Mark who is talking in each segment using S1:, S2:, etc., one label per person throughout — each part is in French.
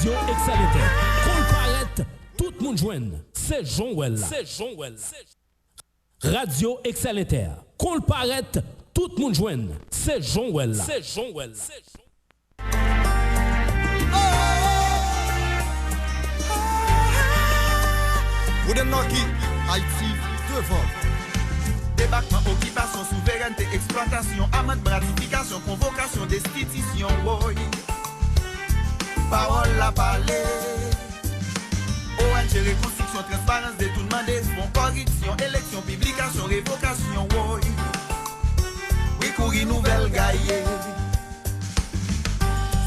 S1: Radio Excellente. Qu'on paraît, tout le monde joigne. C'est Jean-Well. Radio Excellente. Qu'on paraît, tout le monde joigne. C'est Jean-Well.
S2: Vous n'êtes pas qui Haïti devant. Débarquement, occupation, souveraineté, exploitation, amende, gratification, convocation, destitution, oui. Parole la parler. ONG, reconstruction, transparence, détournement des fonds, corruption, élection, publication, révocation, oui. Oui, courir nouvelle gaillée.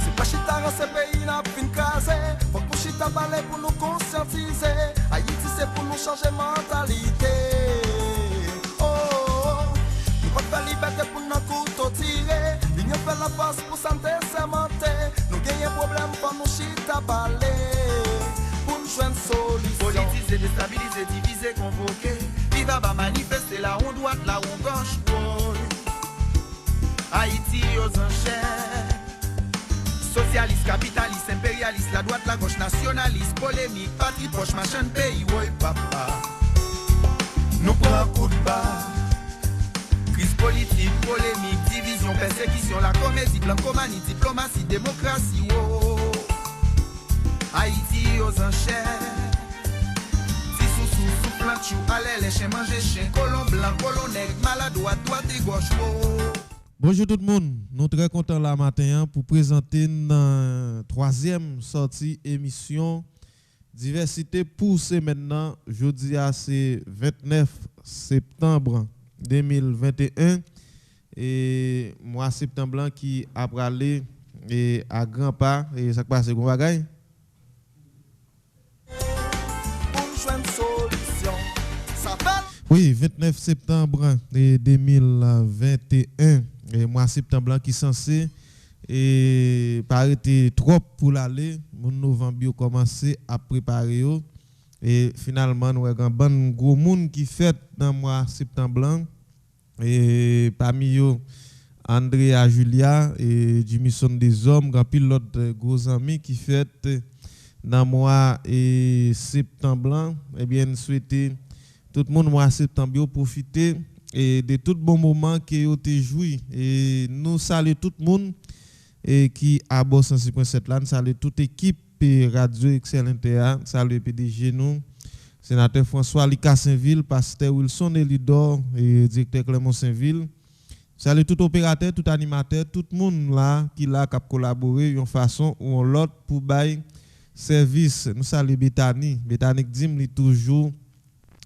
S2: C'est pas chita dans ce pays, n'a fin casé. Faut que chita parler pour nous conscientiser. Haïti, c'est pour nous changer mentalité. Nous pas de liberté pour nous couteau tirer. L'union fait la passe pour santé sermenté. Nous gagnons problème pour nous chita parler. Pour nous jouer une solution. Politiser, déstabiliser, diviser, convoquer. Viva va manifester là où droite, là où gauche. Haïti aux enchères. Socialiste, capitaliste, impérialiste, la droite, la gauche, nationaliste, polémique, patrie proche, machin de pays, oui papa. Nous prenons un coup de barre. Crise politique, polémique, division, persécution, la comédie, blancomanie, diplomatie, démocratie, oh. Haïti aux enchères. Si sous soufflant chou, allez les chiens manger chien, colon blanc, colon nègre, maladroit, droite et gauche, oh.
S3: Bonjour tout le monde, nous sommes très contents là matin pour présenter une troisième sortie émission Diversité pour ce maintenant. Jeudi c'est 29 septembre 2021 et mois septembre qui a parlé et à grand pas et ça passe comme bagaille. Oui, 29 septembre 2021 et mois septembre qui censé et paraître trop pour l'aller, mon novembre commencé à préparer et finalement nous avons un bon gros monde qui fait dans mois septembre et parmi eux Andrea Julia et Jimison des hommes, grand pilote gros amis qui fait dans mois septembre et bien souhaiter tout le monde mois septembre profiter et de tout bon moment que vous avez joué et nous saluons tout le monde et qui a bord 106.7 là, nous saluons toute équipe Radio Excellente, saluons PDG nous, sénateur François Lika Saint-Ville, pasteur Wilson Elidor et directeur Clément Saint-Ville. Saluons tout opérateur, tout animateur, tout le monde là qui a collaboré d'une façon ou l'autre pour bailler service. Nous saluons Bethany Dim li toujours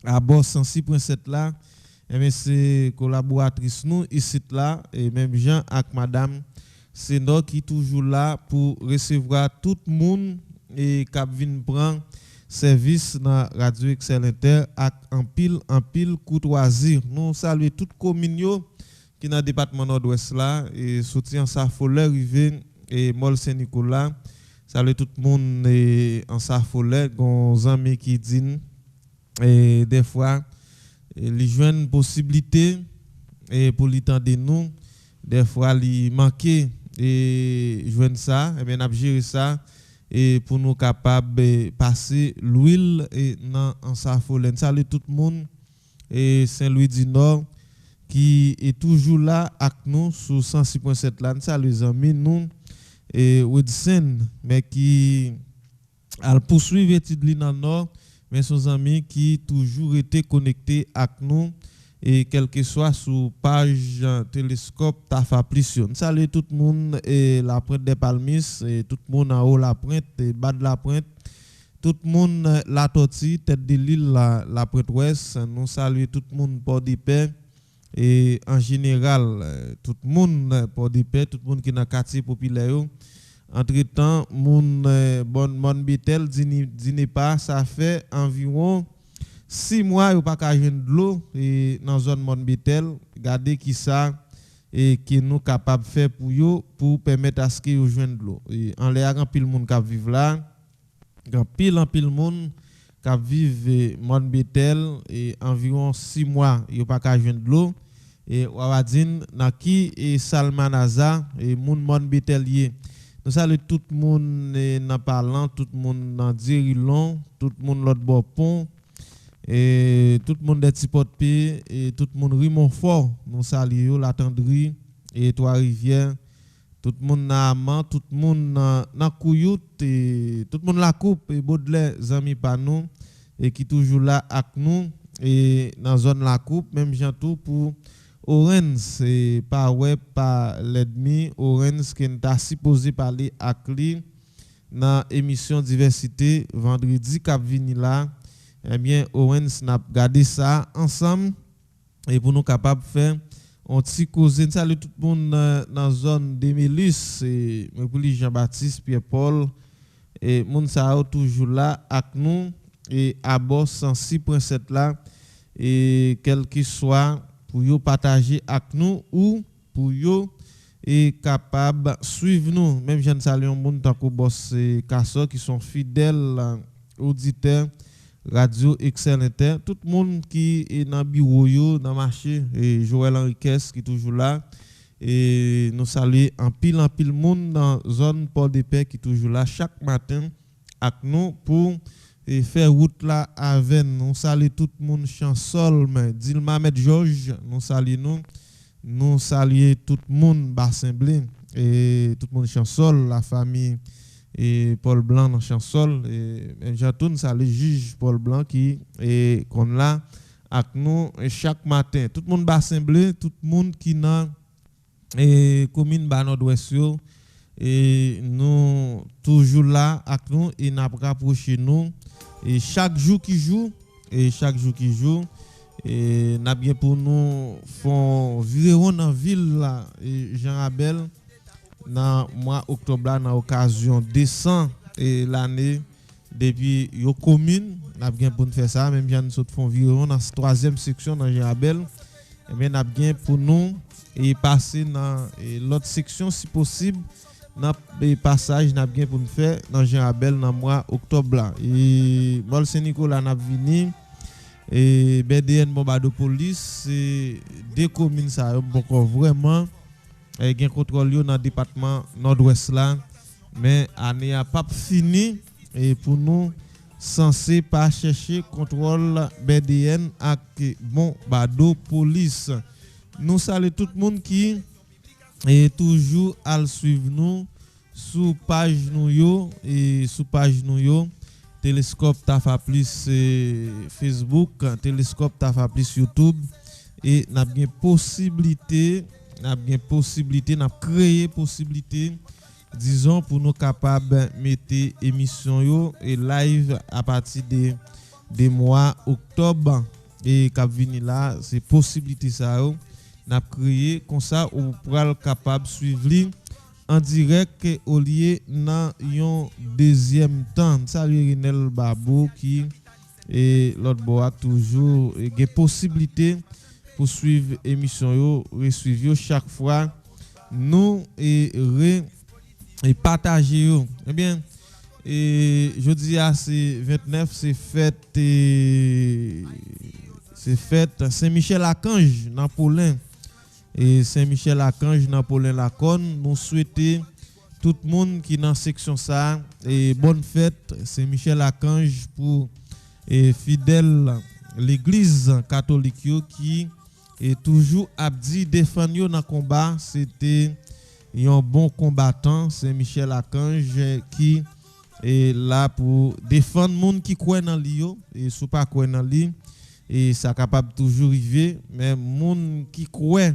S3: à bord 106.7 là. Et c'est collaboratrice nous ici là et même Jean avec madame c'est nous qui toujours là pour recevoir tout le monde et qui vient prendre service dans Radio Excellente avec en pile courtoisie. Nous saluons toute commune qui dans le département nord-ouest là et soutien Sarfollet rivé et Mol Saint-Nicolas. Salut tout le monde et en Sarfollet, gon amis qui dit et des fois les joindre possibilité et pour l'étendre nous des fois il manquer et joindre ça et bien n'a gérer ça et pour nous capable passer l'huile et dans en Sarfollet. Salut tout le monde et Saint-Louis du Nord qui est toujours là avec nous sur 106.7 là. Salut les amis nous et Woodson mais qui a poursuivre études dans le Nord mais son amis qui toujours été connectés avec nous et quel que soit sur page télescope Tafa Plission. Salut tout le monde et la pointe des Palmis et tout le monde en haut la pointe et bas de la pointe. Tout le monde la tortille tête de l'île la pointe ouest. Nous saluons tout le monde pour des paix et en général tout le monde pour des paix, tout le monde qui est dans le quartier populaire. Entre-temps, mon Bitel dîne pas, ça fait environ 6 mois ou pas qu'à joindre de l'eau et dans zone mon Bitel, regardez qui ça et qui nous capable faire pour yo pour permettre à ce que yo joindre de l'eau. Et en l'air grand pile monde qui vivent là, grand pile monde qui vivent mon Bitel et environ 6 mois yo pas qu'à joindre de l'eau et Wawadine Naki et Salmanaza et mon Bitel. Nous nous saluons tout le monde dans parlant, tout le monde dans Dirilon, tout le monde l'autre bord pont et tout le monde des petits porte-pieds et tout le monde Rimonfort. Nous saluons la Tendrie et Trois-Rivières. Tout le monde dans Amman, tout le monde dans Couillout et tout le monde la coupe et Baudelaire amis par nous et qui toujours là avec nous et dans zone la coupe même tout pour Orange c'est pas ouais pas l'ennemi Orange qui est supposé parler avec lui dans émission diversité vendredi cap vini là eh bien Orange n'a gardé ça ensemble et pour nous capable faire on petit cousin salut tout le monde dans zone de Mélus et Jean-Baptiste Pierre-Paul et moun sa toujours là avec nous et à bord 106.7 là et quel qu'il soit pour yo partager avec nous ou pour yo et capable suivre nous même jeune saluons moun tant que boss Kasso qui sont fidèles auditeurs Radio Excel Inter, tout le monde qui est dans le bureau, dans le marché, et Joël Henriquez qui est toujours là. Et nous saluons en pile monde dans la zone Port de Paix qui est toujours là chaque matin avec nous pour faire route là avec nous. Nous saluons tout le monde Chansol, Dilma Med Georges, nous saluons nous saluons tout le monde Bassin Blé et tout le monde Chansol, la famille et Paul Blanc dans Chansol et j'attends ça le juge Paul Blanc qui est qu'on là avec nous chaque matin tout le monde Bassin Bleu tout le monde qui dans et commune Nord-Ouest et nous toujours là avec nous et n'a rapproché nous et chaque jour qui joue et n'a bien pour nous font virer dans ville là et Jean Abel dans mois octobre dans occasion décembre et l'année depuis yo commune n'a bien pour nous faire ça même bien nous font viron dans la troisième section dans Jean-Abel et bien n'a bien pour nous et passer dans l'autre section si possible dans passage n'a bien pour nous faire dans Jean-Abel dans mois octobre là et Mol Saint-Nicolas n'a vini et BDN Bombado Police c'est deux communes ça beaucoup vraiment et gain contrôle dans le département nord-ouest là mais année a pas fini et pour nous censé pas chercher contrôle BDN avec Bombado Police nous saluons tout le monde qui est toujours à suivre nous sous page nous yo et sous page nous yo Télescope Tafa Plus Facebook Télescope Tafa Plus YouTube et n'a bien possibilité n'a créé possibilité disons pour nous capables mettre émission yo et live à partir des mois octobre et cap venir là c'est possibilité ça n'a créé comme ça ou pour capable suivre en direct au lieu dans un deuxième temps salut Renel Babou qui et l'autre bois toujours des possibilités pour suivre émission yo suivre chaque fois nous et partager yo eh bien et je dis à c'est 29 c'est fête Saint-Michel-Archange dans Paulin et Saint-Michel-Archange dans Paulin Laconne nous souhaiter tout le monde qui dans section ça et bonne fête Saint-Michel-Archange pour et fidèle l'église catholique qui et toujours abdi défendre dans combat c'était un bon combattant c'est Michel Archange qui est là pour défendre monde qui croit dans lui et sous pas croit dans lui et ça capable toujours arriver mais monde qui croit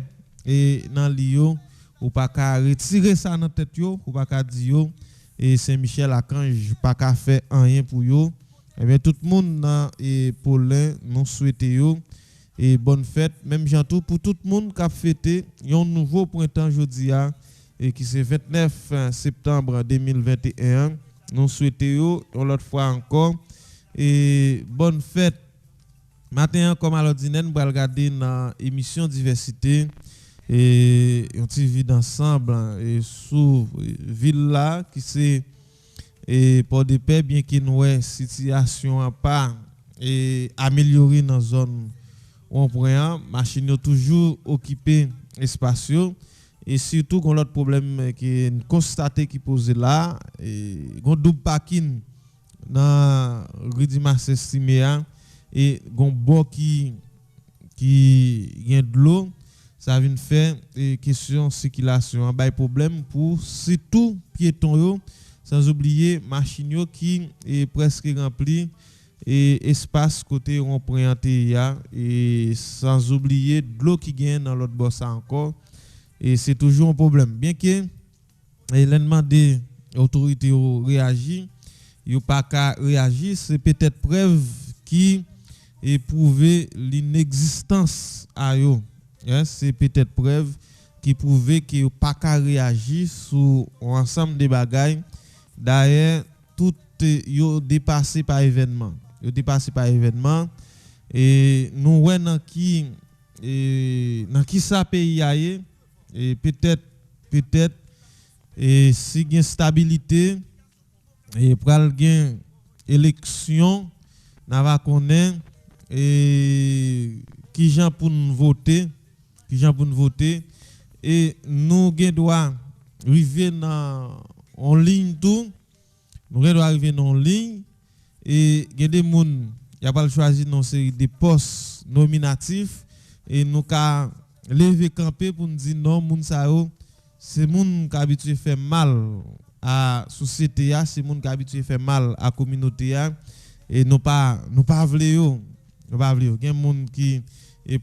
S3: et dans lui ou pas qu'à retirer ça dans tête yo ou pas qu'à dire et Saint Michel Archange pas qu'à faire rien pour yo et bien tout le monde dans et Paulin nous souhaiter yo et bonne fête même jantou pour tout le monde qui a fêté un nouveau printemps jodi a et qui c'est 29 septembre 2021 nous souhaitons l'autre fois encore et bonne fête matin comme à l'ordinaire nous allons regarder dans émission diversité et on vit ensemble et sous ville là qui c'est et pour des paix bien qu'il nous situation à part et améliorer dans zone on prend machine toujours occupé espace et surtout qu'on l'autre problème qui est constaté qui posé là et gon double parking dans rue du marché estimé et gon bord qui y a de l'eau ça vient faire question circulation un problème pour surtout piétons yo sans oublier machine yo qui est presque rempli et espace côté rond-point et sans oublier de l'eau qui gagne dans l'autre bord ça encore et c'est toujours un problème bien que les demandé autorités réagir yo pas qu'à réagir c'est peut-être preuve qui est prouvé l'inexistence à yo c'est peut-être preuve qui prouve que yo pas qu'à réagir sur ensemble des bagailles d'ailleurs tout yo dépassé par événement et nous ouais dans qui ça pays aille et peut-être et si gain stabilité et pral gain élection n'a va connaître et qui gens pour nous voter et nous gain doit arriver en ligne tout nous gain doit arriver en ligne et il y a des gens qui ont choisi une série de postes nominatifs et nous avons levé camper pour nous dire non, c'est gens qui habitué à faire mal à la société, c'est gens qui habitué à faire mal à la communauté et nous pas voulons. Il y a des gens qui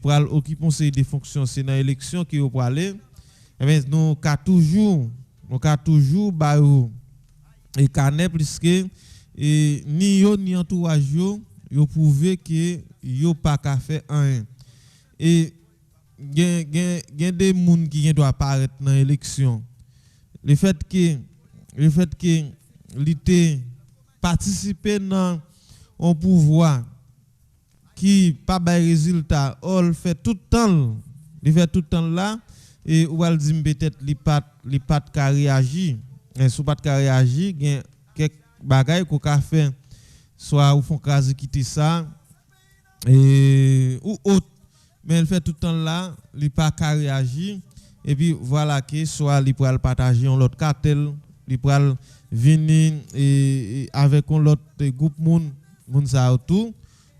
S3: pour occuper une série de fonctions, c'est dans l'élection qui pour aller. Nous avons toujours et canet puisque et ni yo ni entourage yo prouvé que yo pas qu'à faire rien et gen des moun qui doit apparaître dans l'élection le fait que l'été participer dans un pouvoir qui pas bay résultat on fait tout le temps là et ou al dit peut-être li pas ka réagir et sous pas ka réagir gen quelques bagaille qu'on a fait soit ou font quasi quitter ça et ou autre mais elle fait tout le temps là il pas qu'à réagir et puis voilà que soit il pour partager un l'autre cartel il pour venir et avec un l'autre groupe moun ça autour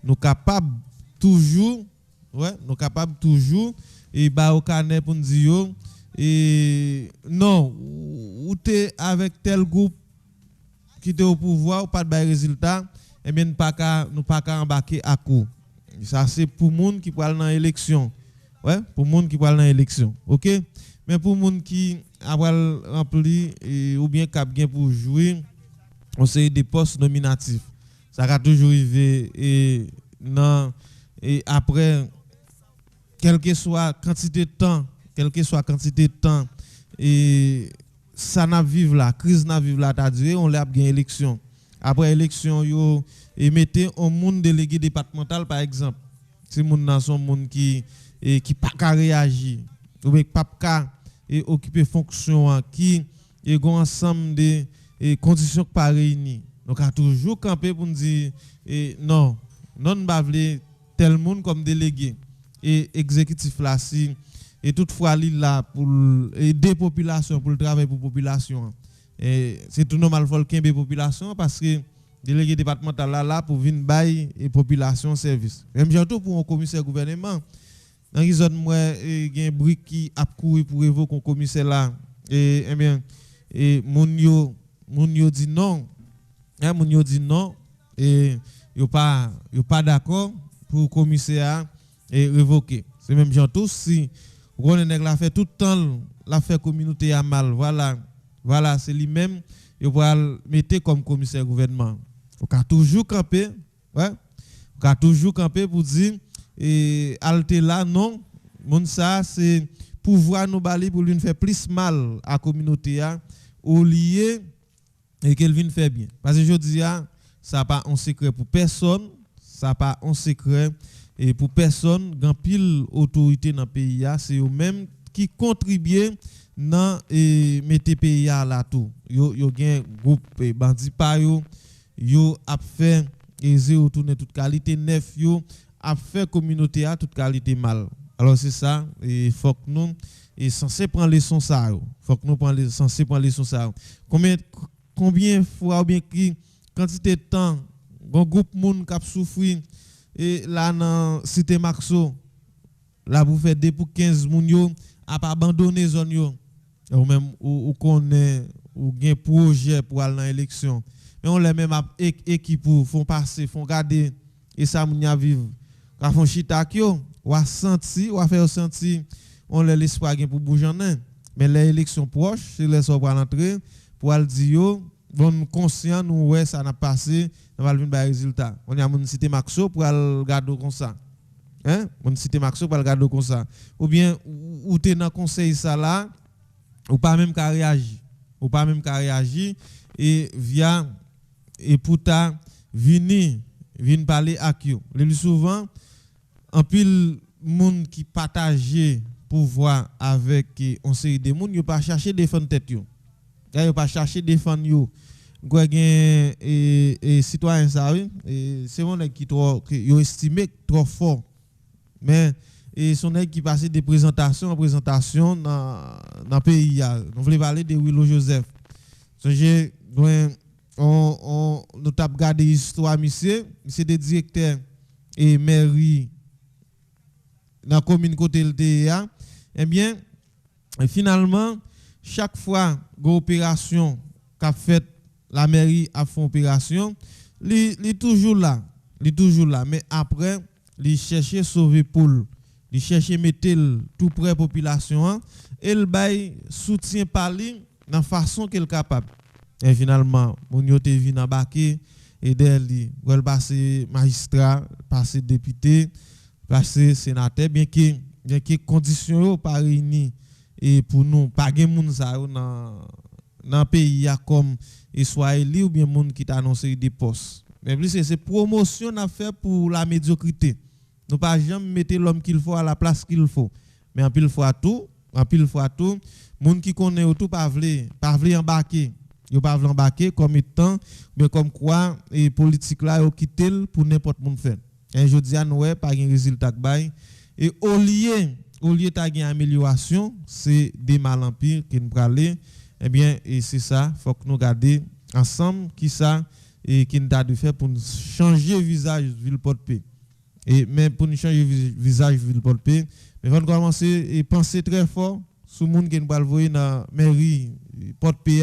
S3: nous capable toujours et ba au canet pour dire et non ou t'es avec tel groupe qui était au pouvoir ou pas de résultat et bien nous pas embarquer à coup ça c'est pour monde qui parle dans élection pour monde qui parle dans élection OK mais pour monde qui a rempli ou bien cap gain pour jouer on sait des postes nominatifs ça a toujours arrivé et après quelle que soit quantité de temps et ça n'a vivre là crise n'a vivre là ta duré on l'a gagné élection après élection yo et mettez un monde délégué départemental par exemple c'est monde dans son monde qui pas qu'à réagir ou bien pas qu'à occuper fonction qui et gon ensemble de conditions pas réunies donc a toujours camper pour nous dire non pas vle tel monde comme délégué et exécutif là si et toutefois il là pour aider population pour le travail pour population et c'est tout normal faut le population parce que délégué départemental là pour venir bailler et population service même surtout pour un commissaire gouvernement dans les zones moi il y a un bruit qui a couru pour évoquer un commissaire là et bien et mon yo dit non et yo pas d'accord pour commissaire et révoquer c'est même surtout si on a fait tout le temps l'affaire communauté à mal voilà c'est lui-même il va mettre comme commissaire gouvernement on a toujours campé pour dire et alte là non mon ça c'est pouvoir nous bali pour lui faire plus mal à communauté au lieu et qu'elle vienne faire bien parce que je dis ça pas un secret pour personne et pour personne grand pile autorité dans pays c'est eux même qui contribuent dans et mettre pays là tout yo gen groupe bandi pa yo a fait et retourner toute qualité neuf yo a fait communauté à toute qualité mal alors c'est ça et faut que nous et censé prendre leçon ça. Faut que nous prendre censé prendre leçon ça. Combien fois ou bien qui quantité de temps un groupe monde qui a souffert et là dans cité Maxo là vous faites 2 pour 15 moun yo a pas abandonner zone yo ou même ou connaît ou gain projet pour aller dans élection mais on les même équipe font passer font garder et ça moun ya vivre ka font chita yo ou a senti ou a faire sentir on l'espoir gain pour bouger mais les élections proches c'est les so pour l'entrée pour aller dire yo bon conscient nous ouais ça n'a passé on va venir ba résultat on y a mon cité Maxo pour aller garder comme ça hein mon cité Maxo pour aller garder comme ça ou bien ou t'es dans conseil ça là ou pas même qu'à réagir et via et pour ta venir parler avec eux le plus souvent en pile monde qui partager pouvoir avec on série de monde yo pas chercher défendre tête yo yo pas chercher défendre yo quoi gain et citoyen ça oui c'est mon qui trop yo estimé trop fort mais et son qui passé de présentation en présentation dans pays on voulait parler de Willow Joseph j'ai on nous t'a regardé histoire monsieur des directeur et mairie dans commune côté LTA eh bien finalement chaque fois opération qu'a fait la mairie a fait opération li toujours là mais après li chercher sauver poule li chercher mettre tout près population et il bail soutien par lui dans façon qu'elle capable et finalement mon yo te vinn embarquer et derrière il passer magistrat passer député passer sénateur bien que conditions pas réunies et pour nous pas gen moun ça dans pays comme et soit élu ou bien moun qui t'a annoncé des postes mais plus c'est promotion à faire pour la médiocrité nous pas jamais mettre l'homme qu'il faut à la place qu'il faut mais en pile fois tout moun qui connaît tout pas vle embarquer yo pas vle embarquer comme étant mais comme quoi et politique là yo quitter pour n'importe moun faire et jodi a nous pas gen résultat bail et au lieu ta gen amélioration c'est des mal en pire qui nous praler eh bien et c'est ça faut que nous garder ensemble qui ça et qui nous t'a de faire pour nous changer visage ville porte-paix et même pour nous changer visage ville porte-paix mais on commencer et penser très fort sur monde qui nous va voyer dans mairie porte-paix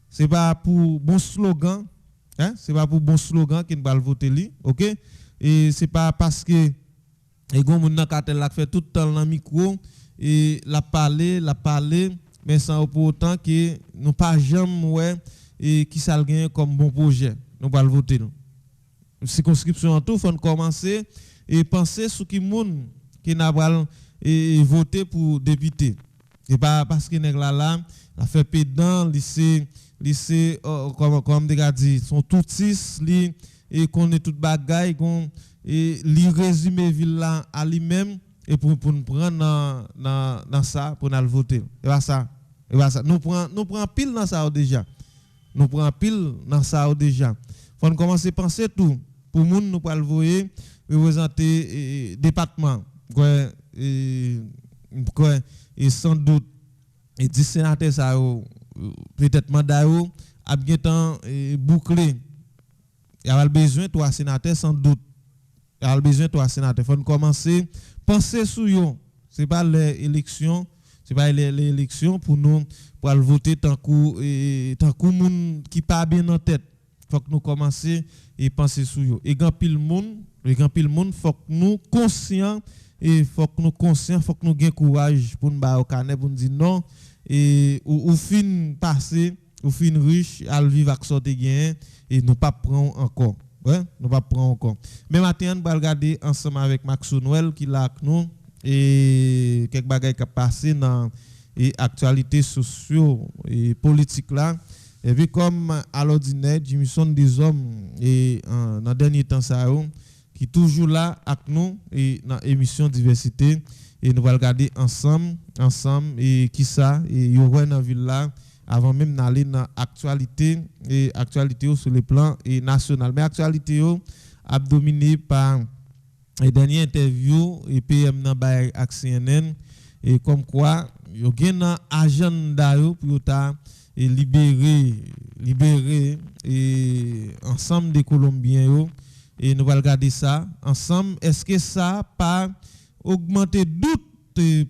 S3: c'est pas pour bon slogan hein c'est pas pour bon slogan qui nous va voter li OK et c'est pas parce que et gon moun nan cartel la fait tout le temps dans micro et la parler mais sans pour autant que nous pas jamais ouais et qui ça gagne comme bon projet nous va le voter nous circonscription en tout faut commencer et penser sur qui moun qui n'a pas et voter pour député et pas parce que nèg là la fait pédant lycée comme déjà dit sont tout six li et connaît toute bagaille et li résumer ville là à lui-même et pour nous prendre dans ça pour nous voter et pas ça nous prend pile dans ça déjà faut commencer penser tout pour moun nous pas le voyer représenter département et sans doute et 10 sénateurs ça peut-être mandat a bien temps bouclé il y a besoin 3 sénateurs sans doute il y a besoin 3 sénateurs faut commencer penser sur yo c'est pas les élections pour nous pour aller voter tant que monde qui pas bien en tête faut que nous commencer et penser sur yo et grand pile monde faut que nous conscient faut que nous gain courage pour nous ba au canet pour nous dire non et ou fin passer ou fin riche à vivre avec sorte gain et nous pas prendre encore mais maintenant on va regarder ensemble avec Maxo Noël qui là avec nous et quelques bagages qui passé dans et actualité socio et politique là et puis comme à l'ordinaire Jimison des hommes et dans dernier temps ça qui toujours là avec nous et dans émission diversité et nous va regarder ensemble et qui ça et yo dans ville là avant même d'aller dans actualité sur le plan et national mais actualité a dominé par les dernières interviews et PM dans bail ak CNN et comme quoi yo gen un agenda yo pour ta libérer et ensemble des Colombiens yo et nous allons regarder ça ensemble. Est-ce que ça pas augmenter doute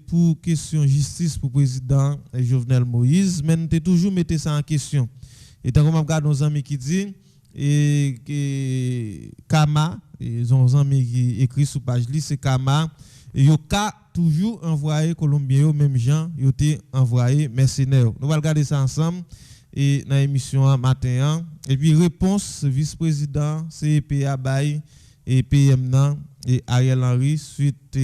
S3: pour question justice pour président Jovenel Moïse, mais nous toujours mettre ça en question. Et tant qu'on regarde nos amis qui dit et que Kama, ils ont amis qui écrit sur page li, c'est Kama, et yo ka toujours envoyé Colombien même gens, yo té envoyé mercenaires. Nous allons regarder ça ensemble et dans l'émission matin et puis réponse vice-président CEPA Bay et PM et Ariel Henry suite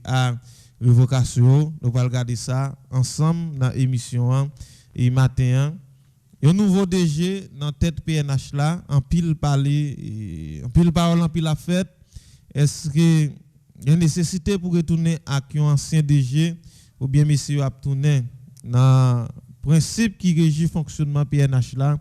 S3: à révocation. Nous allons regarder ça ensemble dans l'émission et matin. Un nouveau DG dans tête PNH là, en pile parler, en pile parole, en pile la fête. Est-ce que il y a une nécessité pour retourner à un ancien DG ou bien monsieur a tourné dans principe qui régit le fonctionnement PNH là?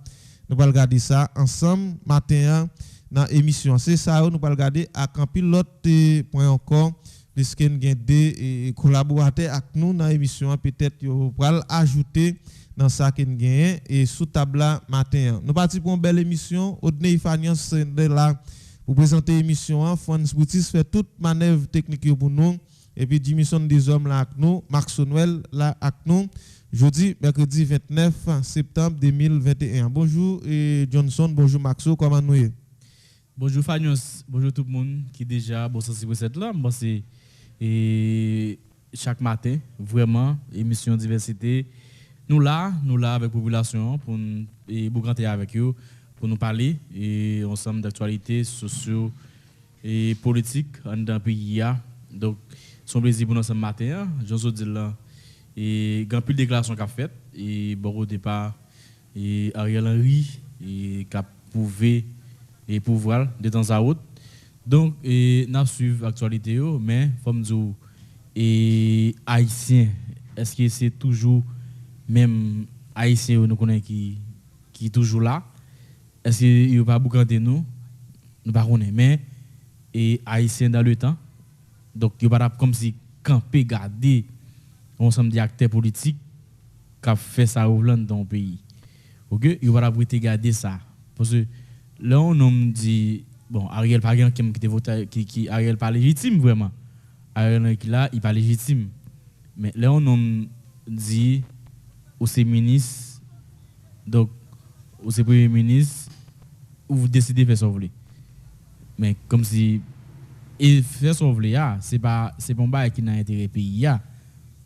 S3: Nous allons regarder ça ensemble matin dans l'émission. C'est ça, nous allons regarder à un pilote point encore. Puisque nous avons des collaborateurs avec nous dans l'émission, peut-être nous allons ajouter dans ça que nous avons et sous table matin. Nous partons pour une belle émission. Odney Fanias est là pour présenter l'émission. Fons Boutis fait toute manœuvre technique pour nous. Et puis Jimison des hommes là avec nous. Marc Sonwell là avec nous. Jeudi, mercredi 29 septembre 2021. Bonjour Johnson, bonjour Maxo, comment nous est?
S4: Bonjour Fanios, bonjour tout le monde qui déjà bon sensible cette là. Moi c'est et chaque matin vraiment émission diversité nous là avec la population pour boucanter avec eux pour nous parler et ensemble d'actualités sociaux et politiques dans le pays. Donc son plaisir pour nous ce matin j'ose dire là et grand plus de déclaration qu'a fait et bon au départ et Ariel Henry et qu'a prouvé et pouvoir de temps à autre. Donc n'a suivre l'actualité mais comme dire et haïtien est-ce que c'est toujours même haïtien nous connaît qui toujours là est-ce qu'il y a pas beaucoup de nous pas connaît mais et haïtien dans le temps donc il pas comme si camper garder ensemble d'acteurs politiques qui fait ça au dans le pays. OK, il va pas garder ça parce que là on me dit bon Ariel par exemple qui Ariel pas légitime vraiment. Ariel qui là, il pas légitime. Mais là on me dit ou c'est ministre donc ou c'est premier ministre ou vous décidez de faire sauver. Mais comme si et faire sauver c'est pas un bail qui n'a intérêt pays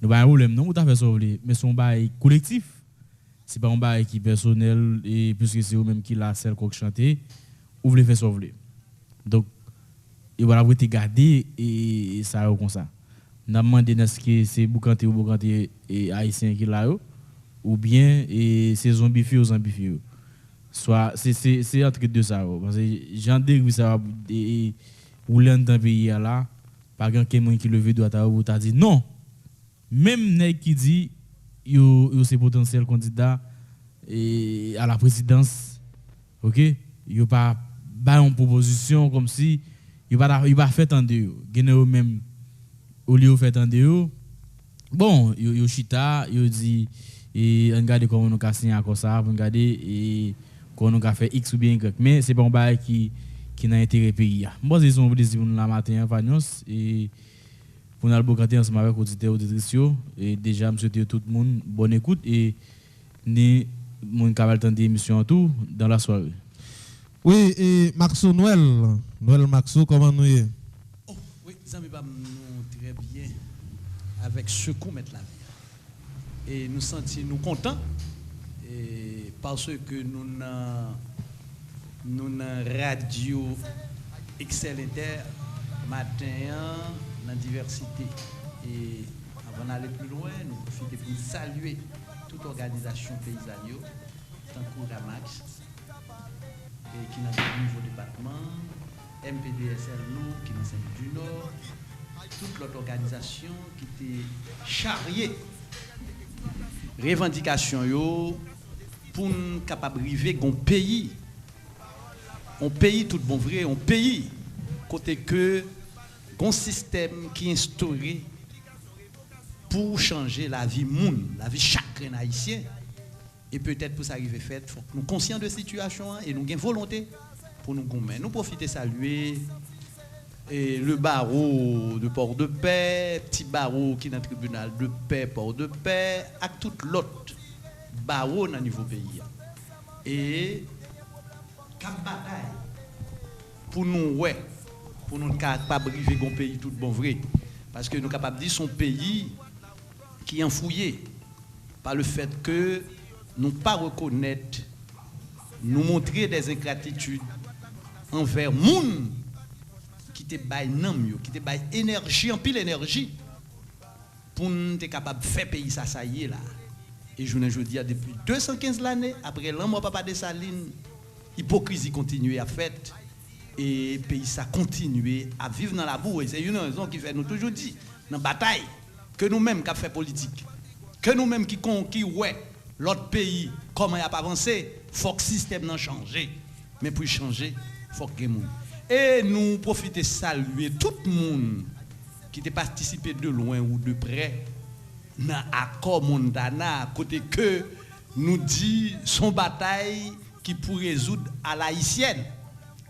S4: nous pas un problème non ou t'as fait sauver mais son bail collectif. C'est pas un bail qui personnel et puisque c'est eux même qui la celle qu'on chanter ou voulez faire sauver. Donc il va vous garder et ça comme ça. N'a demandé est-ce que c'est boucanté ou boucanté et haïtien qui là ou bien et c'est zombifié ou zombifié. Soit c'est entre deux ça parce que j'en dérive ça ou l'un dans pays là par quelqu'un qui levé doit ou t'a dit non. Même nèg qui dit yo c'est potentiel candidat et à la présidence. OK? Yo pas une proposition comme si il va faire tendre yo même au lieu fait tendre bon yo chita yo dit et regarder comment on a signé comme ça pour regarder et comment on a fait X ou bien Y mais c'est pas un bail qui n'a intérêt pays moi c'est son plaisir pour nous la matin Vagnos et pour nous albocater ensemble avec auditeurs auditrices et déjà me souhaiter tout le monde bonne écoute et ni mon capable tendre émission tout dans la soirée.
S3: Oui, et Maxo Noël Maxo, comment nous est?
S5: Oh, oui, ça me va très bien avec ce qu'on met la vie. Et nous sentons contents parce que nous avons radio excellente matin dans diversité. Et avant d'aller plus loin, nous profitons pour saluer toute organisation paysanne, tant que Ramax. Qui est dans le nouveau département, MPDSL nous, qui est dans le du Nord, toute l'autre organisation qui était charriée. Revendication pour nous capable d'arriver à un pays tout bon vrai, un pays côté que un système qui est instauré pour changer la vie moun, la vie chaque haïtien. Et peut-être pour ça arriver fait, faut que nous conscients de la situation et nous ayons volonté pour nous gommer. Nous profiter saluer et le barreau de Port-de-Paix, petit barreau qui est dans le tribunal de paix, Port-de-Paix, avec tout l'autre barreau dans le niveau pays. Et cap bataille pour nous, ouais, pour nous capables de vivre un pays tout bon vrai. Parce que nous sommes capables de dire son pays qui est enfouillé par le fait que nous ne pas reconnaître, nous montrer des ingratitudes envers les gens qui te baillent qui te baillent énergie, en pile énergie, pour nous être capable de faire pays ça y est là. Et je dis depuis 215 années, après l'homme Papa de Saline, l'hypocrisie continue à faire et le pays ça continue à vivre dans la boue. Et c'est une raison qui fait nous toujours dire, dans la bataille, que nous-mêmes qui avons fait politique, que nous-mêmes qui ouais, l'autre pays, comment il a pas avancé, il faut que le système n'a changé. Mais pour changer, il faut que les gens. Et nous profitons de saluer tout le monde qui a participé de loin ou de près dans l'accord Mondana, côté que nous dit son bataille qui pour résoudre à l'haïtienne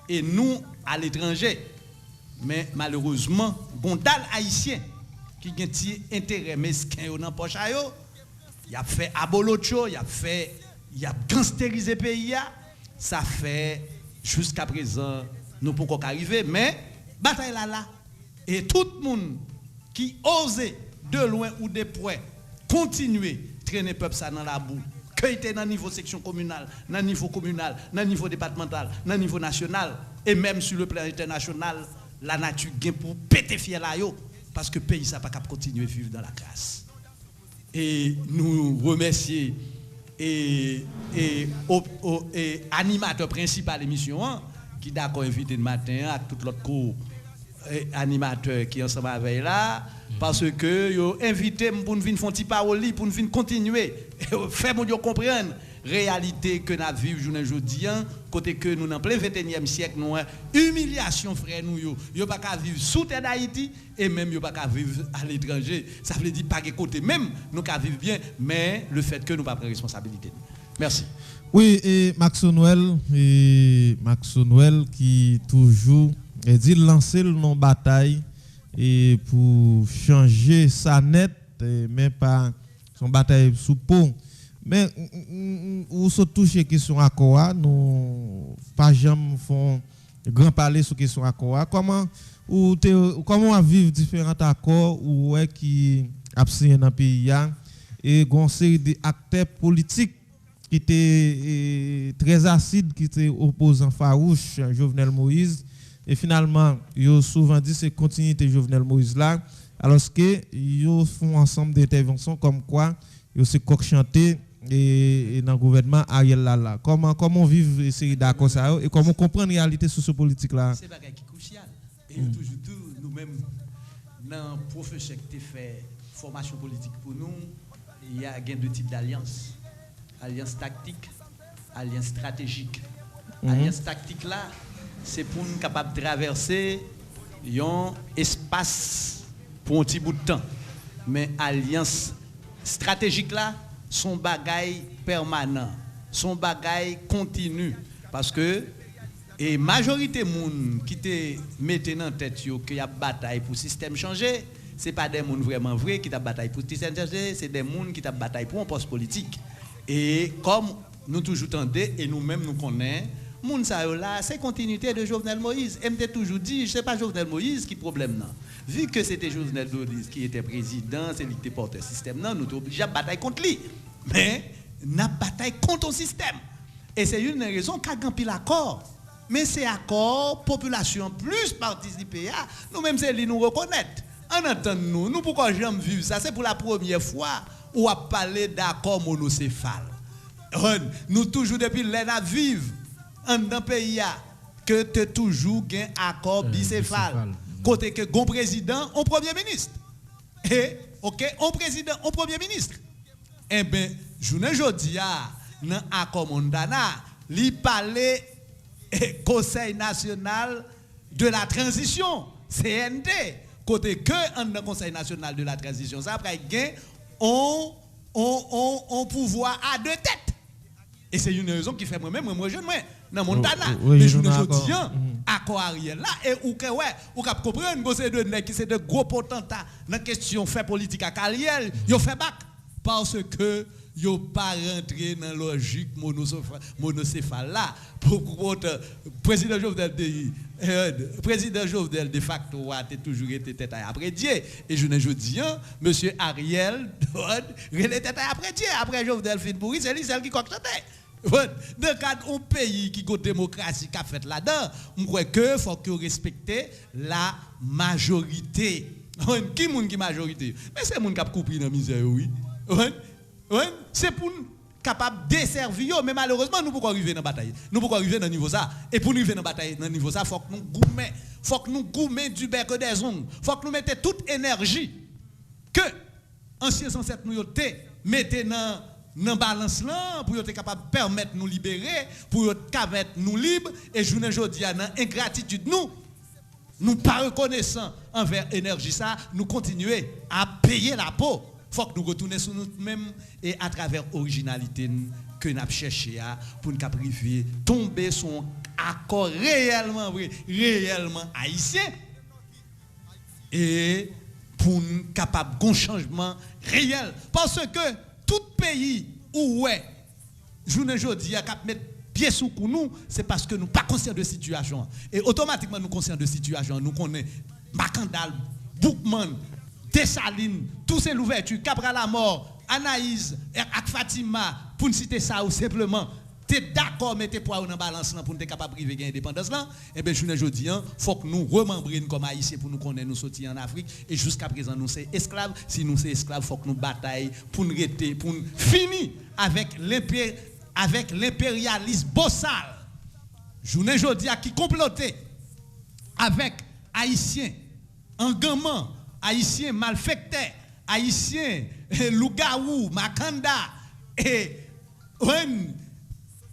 S5: et nous à l'étranger. Mais malheureusement, gondal haïtien qui a un intérêt mesquin dans la poche, il a fait abolocho, il a gangstérisé le pays, ça fait jusqu'à présent, nous ne pouvons pas arriver, mais bataille là. Et tout le monde qui ose de loin ou de près continuer à traîner le peuple ça dans la boue, que était dans le niveau section communale, dans le niveau communal, dans le niveau départemental, dans le niveau national, et même sur le plan international, la nature gagne pour péter fier là, parce que le pays ça pas capable continuer à vivre dans la crasse. Et nous remercions et animateur principal de l'émission qui d'accord invité le matin à tout l'autre cours animateur qui ensemble avec là parce que yo invité pour nous venir faire petit parole pour nous venir continuer faire nous comprendre réalité que nous vivons journée aujourd'hui côté que nous dans plein 21e siècle nous humiliation frère nous yo pas qu'à vivre sous terre d'Haïti et même yo pas qu'à vivre à l'étranger ça veut dire pas que côté même nous qu'à vivre bien mais le fait que nous pas prendre responsabilité. Merci.
S3: Oui, et Max Noël qui toujours dit lancer le non bataille et pour changer sa net mais pas son bataille sous pont. Mais où se touche question accord, nous pas jamais font grand parler sur question accord. Comment on vivre différents accords ou qui absent dans le pays et une série d'acteurs politiques qui étaient très acides, qui étaient opposants farouches à Jovenel Moïse. Et finalement, ils ont souvent dit que c'est continuité Jovenel Moïse là, alors qu'ils font ensemble d'interventions comme quoi ils se coq chanté et dans le gouvernement Ariel là. Comment vivre ces série d'accords ça et comment comprendre la réalité sociopolitique là?
S5: C'est bagage qui est crucial. Et toujours nous-mêmes, dans le professeur qui fait formation politique pour nous, il y a deux types d'alliances. Alliance tactique, alliance stratégique. Alliance tactique là, c'est pour nous capables de traverser un espace pour un petit bout de temps. Mais alliance stratégique là, son bagaille permanent, son bagaille continu. Parce que et majorité moun qui te mettent dans tête que y a bataille pour système changer, c'est pas des moun vraiment vrai qui t'a bataille pour système changer, c'est des moun qui t'a bataille pour un poste politique. Et comme nous toujours tendez et nous-mêmes nous connaissons, moun sa yo là, c'est continuité de Jovenel Moïse. Et m'te toujours dit, c'est pas Jovenel Moïse qui problème non. Vu que c'était Jovenel Moïse qui était président, c'est lui qui portait le système non, nous sommes obligés à bataille contre lui. Mais n'a bataille contre le système. Et c'est une raison qu'a gampil l'accord. Mais c'est accord population plus participer nous-mêmes c'est lui nous reconnaître. En attendant nous pourquoi jamais vivre ça, c'est pour la première fois où a parlé d'accord monocéphale. Nous toujours depuis l'année vivre en un pays que tu toujours un accord bicéphale. Côté que gon président, on premier ministre. Et OK, on président, on premier ministre. Eh bien, journée jodi dans accord Mondana, li parler Conseil national de la transition, CNT,
S6: côté que dans le Conseil national de la transition, ça après gain on pouvoir à deux têtes. Et c'est une raison qui fait moi-même, moi jeune, moi, dans Montana. Mais je ne dis accord Ariel là, et ou que ouais, ou cap comprendre que c'est de gros potentats dans la question fait politique à Ariel, yo fait bac parce que yo pas rentré dans la logique monocéphale là pour président Jovenel de facto a toujours été tête après Dieu et je ne dis monsieur Ariel il était tête après Dieu après Jovenel fin pourri c'est lui celle qui concoctait. Dans le cadre d'un pays qui a une démocratie qui a fait là-dedans, je crois qu'il faut que respecter la majorité. Qui est la majorité? Mais c'est le monde qui a coupé dans la misère, oui. C'est pour nous capable de desservir, mais malheureusement, nous ne pouvons pas arriver dans la bataille. Nous ne pouvons pas arriver dans le niveau ça. Et pour nous arriver dans la bataille, dans le niveau ça, il faut que nous goumions du bec des ongles. Il faut que nous mettions toute énergie que anciens ancêtres nous mettaient dans la balance là pour être capable de permettre nous libérer, pour être capable de nous libres. Et je ne dis pas, dans ingratitude, nous pas reconnaissants envers l'énergie ça, nous continuer à payer la peau. Il faut que nous retournions sur nous-mêmes et à travers l'originalité que nous avons cherché pour nous arriver tomber sur un accord réellement haïtien et pour nous capable d'un changement réel. Parce que tout pays où je ne dis pas mettre pied sous nous, c'est parce que nous ne sommes pas conscients de la situation. Et automatiquement, nous sommes conscients de la situation. Nous connaissons Macandal, Boukman, Dessalines, tous ces ouvertures, Cabral la mort, Anaïs, ak Fatima, pour ne citer ça ou simplement, tu es d'accord, mettez poids dans la balance pour être capable de priver l'indépendance là, et bien je ne dis pas, il faut que nous remembrions comme haïtiens pour nous connaître nous sortir en Afrique, et jusqu'à présent nous sommes esclaves, si nous sommes esclaves, il faut que nous bataillons pour nous rester, pour nous finir avec l'impérialisme bossal. Je ne dis pas qui complotait avec haïtiens, engammant, haïtiens malfecteurs, haïtiens lougaou, Makanda, et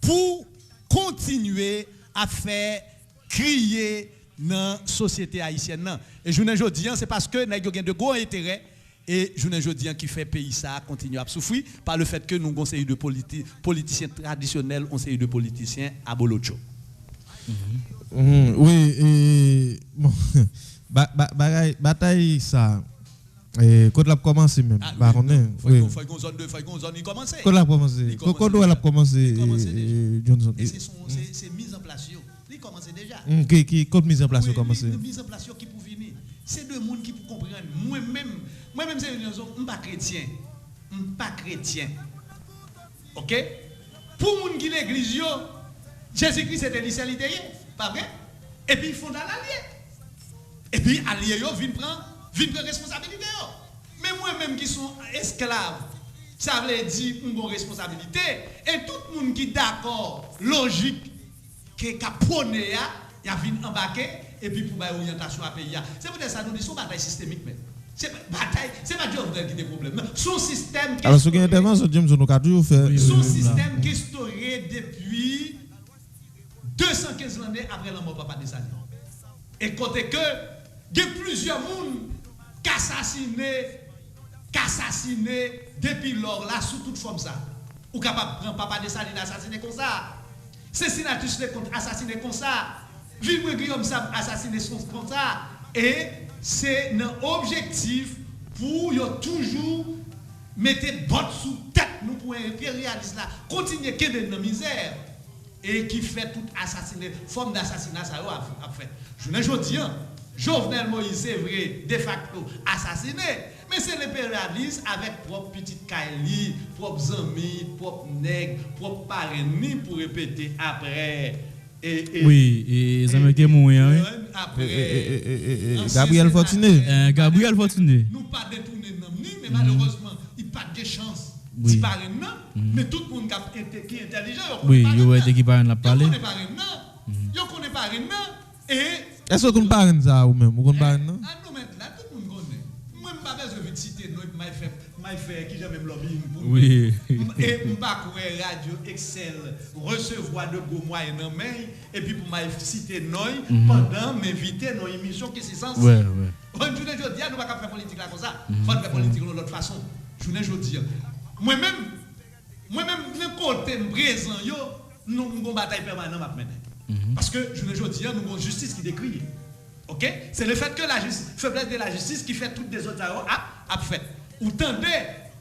S6: pour continuer à faire crier dans la société haïtienne. Et je ne dis pas, c'est parce que nous avons de gros intérêts et je ne dis pas qui fait pays ça continue à souffrir par le fait que nous avons de politiciens traditionnels, on de politiciens à Bolocho.
S3: Oui, et bon, bataille ça. Quand on a commencé même,
S6: il faut qu'on zone commencer.
S3: Quand on a commencé, quand on a commencé, Johnson.
S6: C'est mise en place. Il commence déjà.
S3: Quand mise en place commence.
S6: Mise en place qui pour venir. C'est deux mondes qui pour comprendre. Moi-même c'est une raison, je ne suis pas chrétien. OK? Pour les gens qui l'église, Jésus-Christ était l'isalité, pas vrai? Et puis ils font dans l'allié. Et puis allié viennent prendre responsabilité. Mais moi-même qui sont esclaves, ça veut dire une bonne responsabilité. Et tout le monde qui est d'accord, logique, qui a prôné, il a venu embarquer et puis pour l'orientation à pays. C'est peut-être ça nous dit, c'est une bataille systémique. C'est pas Jovenel qui a des problèmes. Son système qui
S3: alors, ce qui est intervention, James, on a toujours fait.
S6: Son système qui est instauré depuis 215 années après la mort de Papa Dessalines. Et côté que, il y a plusieurs monde qui assassiné depuis lors là sous toute forme ça. Ou capable de prendre Papa Dessalines assassiné comme ça. C'est Sénatus Leconte assassiné comme ça. Villemot Guillaume Sam assassiné comme ça. Et c'est un objectif pour toujours mettre botte sous tête nous pour impérialiste là. Continuer à dans la misère. Et qui fait tout assassiné, forme d'assassinat ça a fait. Je ne dis pas. Jovenel Moïse, c'est vrai, de facto assassiné, mais c'est l'impérialisme avec propre petite Kaili, propre amis, propre nègre, propre parrain, pour répéter après.
S4: Oui, et ça me témoigne.
S6: Après.
S3: Gabriel Fortuné.
S4: Gabriel Fortuné.
S6: Nous pas détourner mais malheureusement, il n'y a pas de chance. Si parrain, mais tout le monde qui est intelligent.
S4: Oui, il y a des qui parrain la parler.
S6: Yo connaît parrain, et
S3: est-ce que vous parlez ça ou même? Vous parlez non?
S6: Ah non, mais là, tout le monde connaît. Moi, je ne pas besoin de citer, je fait qui j'aime lobbying pour nous.
S4: Oui.
S6: Et je ne pas Radio Excel, recevoir de gros moyens dans main, et puis pour citer nous pendant m'inviter dans une émission qui c'est censé.
S4: Ouais.
S6: Bonne journée aujourd'hui, nous ne pouvons pas faire politique là comme ça. Il faut faire politique de l'autre façon. Journée aujourd'hui. Moi-même, le côté présent, nous avons une bataille permanente à mener. Parce que journée aujourd'hui, nous avons une justice qui décrit. OK? C'est le fait que la faiblesse de la justice qui fait toutes les autres à fait. Ou tendez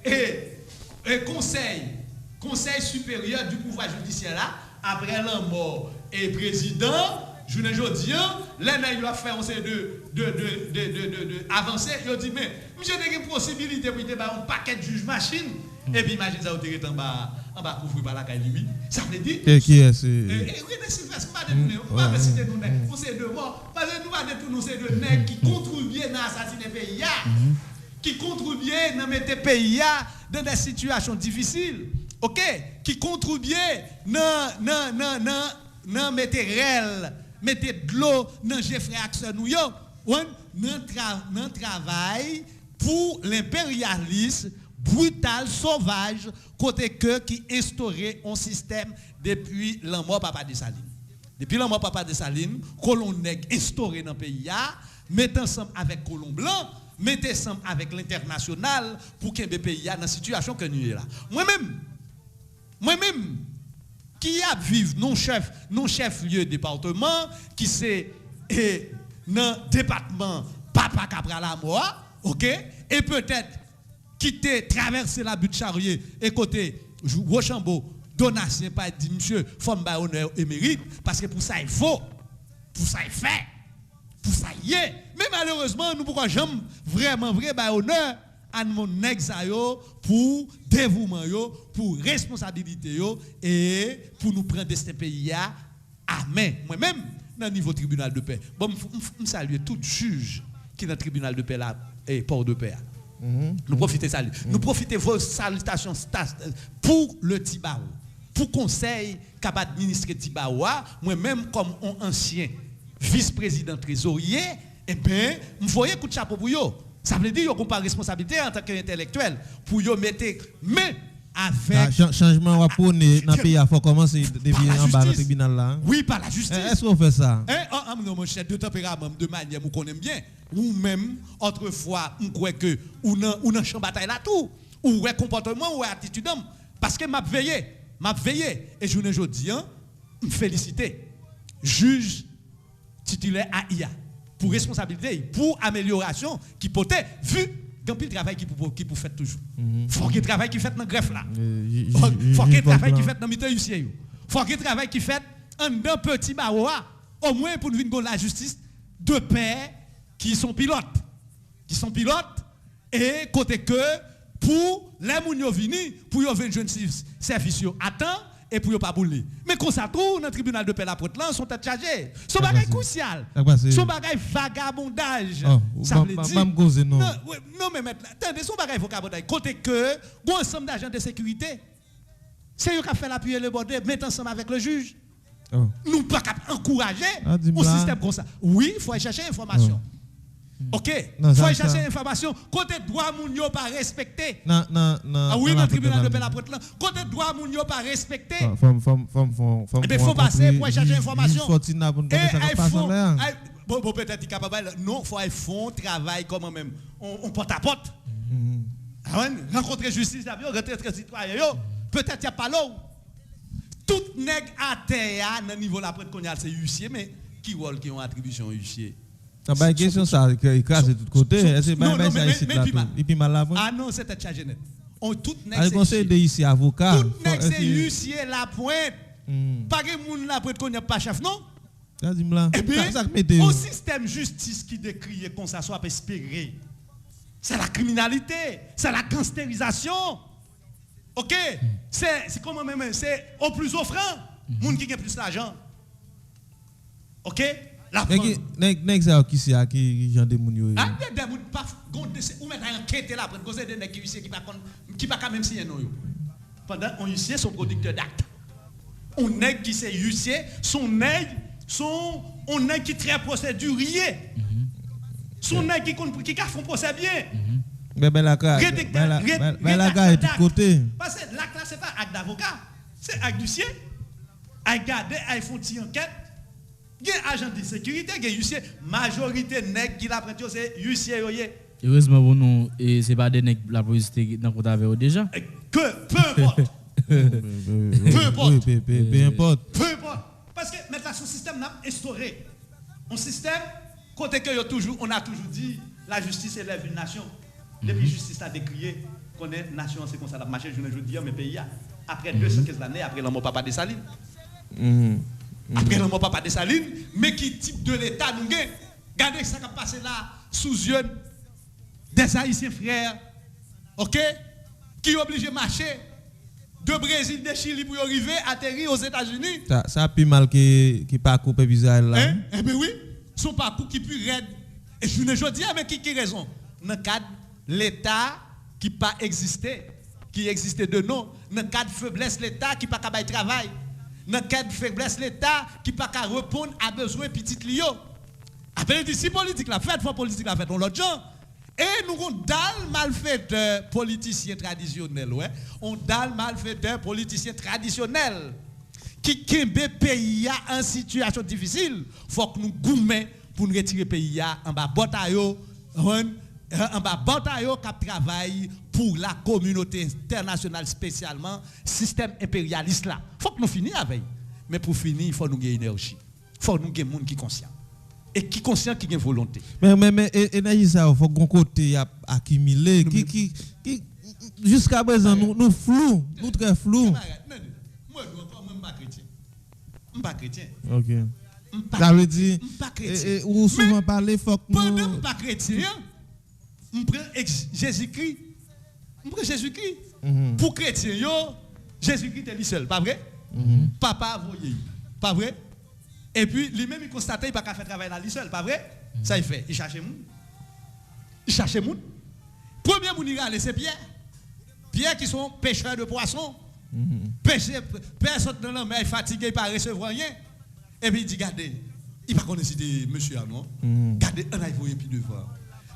S6: et conseil supérieur du pouvoir judiciaire là, après la mort et président, je ne dis pas, l'année il a fait un de avancer, il dit mais j'ai une possibilité pour avoir un paquet de juges machines et puis imagine ça au en bas couvrir par la caille lui. Ça veut dire
S3: qui est
S6: on sait de mort parce que nous pas de tous ces deux nègres qui contribuent à assassiner le pays qui contribuent à mettre le pays dans des situations difficiles. OK, qui contribuent à mettre réel, mettre de l'eau dans Jeffrey Axel nous yo, travail pour l'impérialisme brutal, sauvage, côté que qui instauré un système depuis la mort Papa Dessalines. Depuis la mort Papa Dessalines, colon nèg instauré dans le pays, mettant ensemble avec colon blanc, mettez ensemble avec l'international pour que le pays dans la situation que nous sommes là. Moi-même, qui a vécu non chef-lieu département, qui c'est dans le département Papa Cabral la mort, OK, et peut-être quitter, traverser la butte Charrier et côté Rochambeau, donation pas dit monsieur, forme ba honneur et mérite, parce que pour ça il faut, pour ça il fait, pour ça y est. Mais malheureusement, nous pourquoi jamais vraiment vrai ba honneur à mon nèg sa yo pour dévouement yo, pour responsabilité yo et pour nous prendre de ce pays à main. Moi-même dans le niveau tribunal de paix. Bon, je salue tout juge qui est dans le tribunal de paix là et port de paix. Nous profitons de ça. Nous profitons de vos salutations pour le Tibaou, pour conseil capable d'administrer Tibaou. Moi-même comme ancien vice-président trésorier, eh bien, je voyais coup de chapeau pour eux. Ça veut dire qu'on pas responsabilité en tant qu'intellectuel pour eux mettre main avec
S3: changement à prôner dans le pays, il faut commencer depuis en bas dans le tribunal là.
S6: Oui, par la justice.
S3: Est-ce qu'on fait ça?
S6: Non, mon chef de tempérament de manière vous connaissez bien. Ou même autrefois, on croit que ou dans champ bataille là tout, ou un comportement ou attitude parce que m'a veillé et je ne dis me féliciter juge titulaire AIA pour responsabilité, pour amélioration qui peut être vu dans le travail qui pour faire toujours. Faut qu'il travail qui fait dans greffe là. Faut qu'il travail qui fait dans milieu huissier. Faut qu'il travail qui fait en d'un petit baroua au moins pour nous venir la justice de paix qui sont pilotes et côté que pour les moun yo vini pour yo venir jeune service à temps et pour yo pas bouler. Mais comme ça tout dans le tribunal de paix la porte là sont tête chargée. Son bagage crucial. Son bagage vagabondage. Ça veut dire non mais maintenant attendez son bagage vagabondage côté que bon ensemble d'agents de sécurité c'est eux qui fait l'appuyer le bordel mettre ensemble avec le juge. Nous pas encourager au système comme ça. Oui, il faut aller chercher information. OK, il faut aller chercher information. Côté droit moun yo pas respecté. Oui, dans le tribunal de paix la porte là. Côté droit moun yo pas respecté. Il faut passer pour aller chercher information. Bon peut-être capable non, faut aller font travail comme même on porte à porte. Rencontrer justice là, rencontrer citoyen yo, peut-être y a pas l'eau. Tout nèg à terre dans niveau la prête qu'on a c'est huissier mais qui rôle qui ont attribution huissier.
S3: Ça ba question ça écrase de tous côtés, est-ce que ça ici là et puis mal là.
S6: Ah non, c'était chargé net. On tout nèg
S3: c'est conseil de ici avocat.
S6: Tout nèg c'est huissier la pointe. Pas que moun la prête qu'on a pas chef non.
S3: Ça dit là.
S6: Ça mettez au système justice qui décrit comme ça soit espérer. C'est la criminalité, c'est la gangstérisation. OK, c'est comment même c'est au plus offrant, moun qui a plus d'argent. OK, la
S3: nèg ça qui c'est qui genre de moun yo.
S6: Ah des moun pas ou mettre enquête là pour cause de nèg qui pas même signer non yo. Pendant on huissier son producteur d'acte. On nèg qui c'est huissier, son nèg on nèg qui très procédurier. Son nèg qui font procès bien.
S3: Mais la gare est de côté.
S6: Parce que l'acte là, ce n'est pas acte d'avocat, c'est acte d'huissier. Ils gardent, ils font une enquête. Il y a un agent de sécurité, il y a huissier. Majorité nèg qui la prend, c'est huissier.
S4: Heureusement pour nous, et c'est pas des nègres la police dans le avec eux déjà.
S6: Que peu importe. Peu importe.
S3: Peu importe.
S6: Peu importe. Parce que maintenant, ce système n'a instauré. Un système, côté que on a toujours dit, la justice élève une nation. Depuis la justice a décrié qu'on est nation, c'est comme ça, la marché, je ne dis pas, mais pays. Après 215 années, après la mort Papa Dessalines. Après la mort Papa Dessalines, mais qui type de l'État nous gagne? Regardez ça qui a passé là, sous yeux des Haïtiens frères, ok? Qui sont obligés de marcher de Brésil, de Chili pour arriver, atterrir aux États-Unis.
S3: Ça a plus mal qui parcourt le visa là.
S6: Eh bien oui, son parcours qui plus raide. Et je ne dis avec qui raison? Dans le cadre de l'État qui pas existé, qui existait de nous, dans le cadre de faiblesse l'État qui pas capable de travail, dans le cadre de faiblesse l'État qui pas capable de répondre à besoin petit Lio. Après d'ici politique la fête, faut politique la fête on l'autre gens. Et nous avons dalle malfaiteur politicien traditionnel, ouais. On dalle malfaiteur politicien traditionnel qui kembe pays en situation difficile. Faut que nous goumons pour nous retirer pays en bas bataille en bas bataille qui travaille pour la communauté internationale spécialement système impérialiste là. Faut que nous finissions avec. Mais pour finir, il faut nous gagner énergie. Il faut nous gagner monde qui conscient. Et qui conscient qui a volonté.
S3: Mais énergie ça faut qu'on côté accumulé qui jusqu'à présent nous flou, nous très flou.
S6: Moi je suis pas chrétien. Je pas chrétien.
S3: OK. Ça veut dire ou souvent parler faut que
S6: pendant que pas chrétien, on prend Jésus-Christ. On prend Jésus-Christ. Pour chrétien yo, Jésus-Christ est lui seul, pas vrai? Papa voyez, pas vrai? Et puis, lui-même, il constate qu'il n'a pas faire travail là, lui seul, pas vrai? Ça, il fait. Il cherche moun. Il cherche moun. Premier moun, il râle, c'est Pierre. Pierre qui sont pêcheurs de poissons. Personne dans la mer, fatigué, il ne peut pas recevoir rien. Et puis, il dit, regardez, il ne va pas connaître si monsieur, non? Regardez, on a voyé puis devant.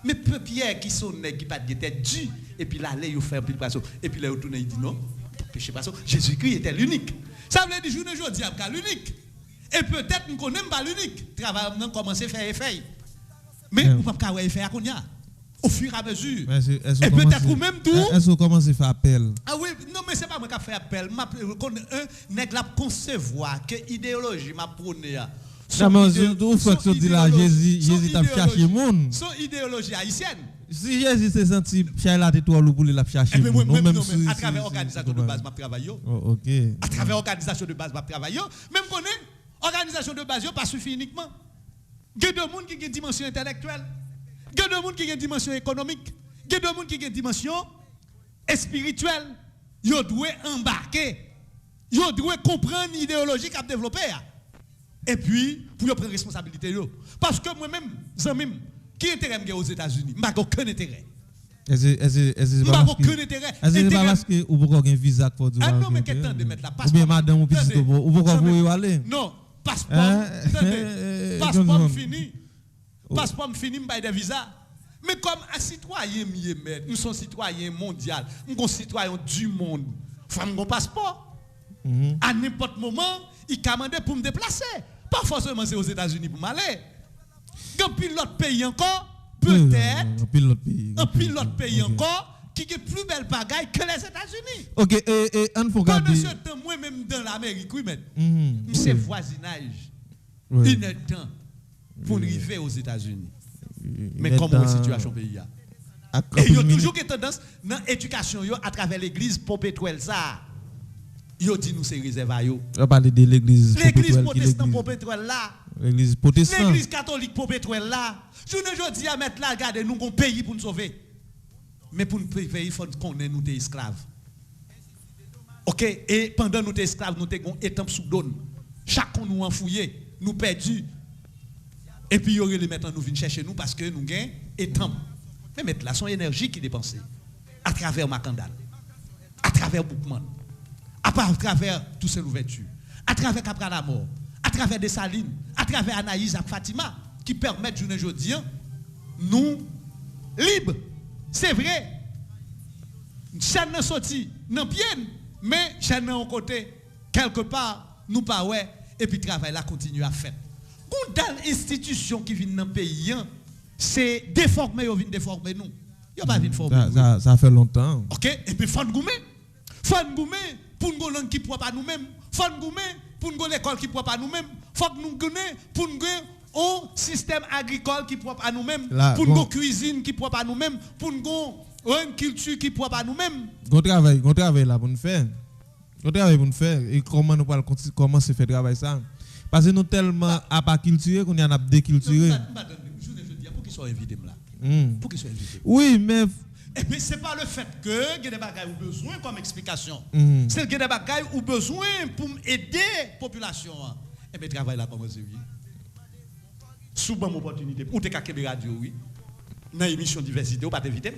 S6: Mais Pierre qui sont nègres, qui pas de tête due, et puis là, il fait un peu de poisson. Et puis là, il retourne, il dit non, péché poisson. Jésus-Christ était l'unique. Ça veut dire, jour de jour, diable, l'unique. Et peut-être nous ne connaissons pas l'unique. Travail, nous commencé à faire effet. Mais nous ne pouvons pas faire effet à Konya. Au fur et à mesure. Et peut-être ou même tout.
S3: Est-ce qu'on commence à faire appel?
S6: Ah oui, non, mais ce n'est pas moi qui fais appel. Un nègre la concevoir que l'idéologie m'a prôné.
S3: Jésus t'a cherché le monde.
S6: Son idéologie haïtienne.
S3: Si Jésus s'est senti chercher la toile pour la chercher le monde.
S6: À travers l'organisation de base, je travaille.
S3: OK.
S6: À travers l'organisation de base, je travaille. Même qu'on est. Organisation de base, pas suffit uniquement. Il y a des gens qui ont une dimension intellectuelle. Il y a des gens qui ont une dimension économique. Il y a des gens qui ont une dimension spirituelle. Ils doivent embarquer. Ils doivent comprendre l'idéologie qu'ils ont développée. Et puis, pour prendre responsabilité. Parce que moi-même, qui intérêt aux États-Unis? Je n'ai aucun intérêt.
S3: Est-ce pas parce que vous avez un visa pour dire?
S6: Ah non, mais qu'est-ce que de mettre la passeport?
S3: Ou bien madame, ou petit ou pourquoi vous aller?
S6: Non. Passeport, passeport fini. Passeport fini, je des visas. Mais comme un citoyen, nous sommes citoyens mondiaux, nous sommes citoyens du monde. Il faut un passeport. À n'importe moment, il commande pour me déplacer. Pas forcément c'est aux États-Unis pour m'aller. Un pilote pays encore, peut-être. Un pilote pays encore. Qui est plus belle bagaille que les États-Unis.
S3: OK, et on faut regarder.
S6: Pendant ce temps, moi-même dans l'Amérique, oui, mais c'est voisinage. Il est temps pour arriver aux États-Unis. Mais comment la situation pays a? Et il y a toujours une tendance dans l'éducation à travers l'église pour pétrole ça. Il dit nous c'est réservé.
S3: On parle de l'église
S6: protestante pour pétrole là.
S3: L'église protestante.
S6: L'église catholique pour pétrole là. Je ne dis à mettre là, regardez, nous avons un pays pour nous sauver. Mais pour nous payer, il faut qu'on ait nous esclaves. OK? Et pendant nous esclaves, nous avons étampes sous donne. Chacun nous enfouillé, nous perdus. Et puis, il y aurait les maintenant nous viennent chercher nous parce que nous avons étampes. Mais mettre là, son énergie qui dépense à travers Macandal, à travers Boukman, à travers tous ces ouvertures, à travers Capra la mort, à travers Dessalines, à travers Anaïs et Fatima, qui permettent, je ne dis, nous libres. C'est vrai. Chaîne n'a sorti dans pied, mais chaîne n'a côté quelque part nous pas ouais et puis travail là continue à faire. dans l'institution qui vient dans le pays, c'est déformer, ils viennent déformer nous. Ils pas venir former.
S3: Ça fait longtemps.
S6: OK? Et puis, faut nous pour nous langue qui ne pas nous-mêmes. Faut nous pour nous l'école qui ne pas nous-mêmes. Faut nous pour nous un système agricole qui propre à nous-mêmes, pour nous cuisine qui propre à nous-mêmes, pour nous une culture qui propre à nous-mêmes.
S3: On travaille là pour nous faire. On travaille pour nous faire. Et comment nous parlons, comment se fait travail ça? Parce que nous tellement à pas culturer qu'on y en a déculturé.
S6: Je dis pour qu'ils soient invités là. Pour qu'ils soient invités.
S3: Oui, mais
S6: et puis c'est pas le fait que il y a des bagages ou besoin comme explication. C'est qu'il y a des bagages ou besoin pour aider la population. Et bien travail là comment c'est oui. Sous bonne opportunité ou te kakebe radio oui. Dans émission diversité ou pas t'inviter.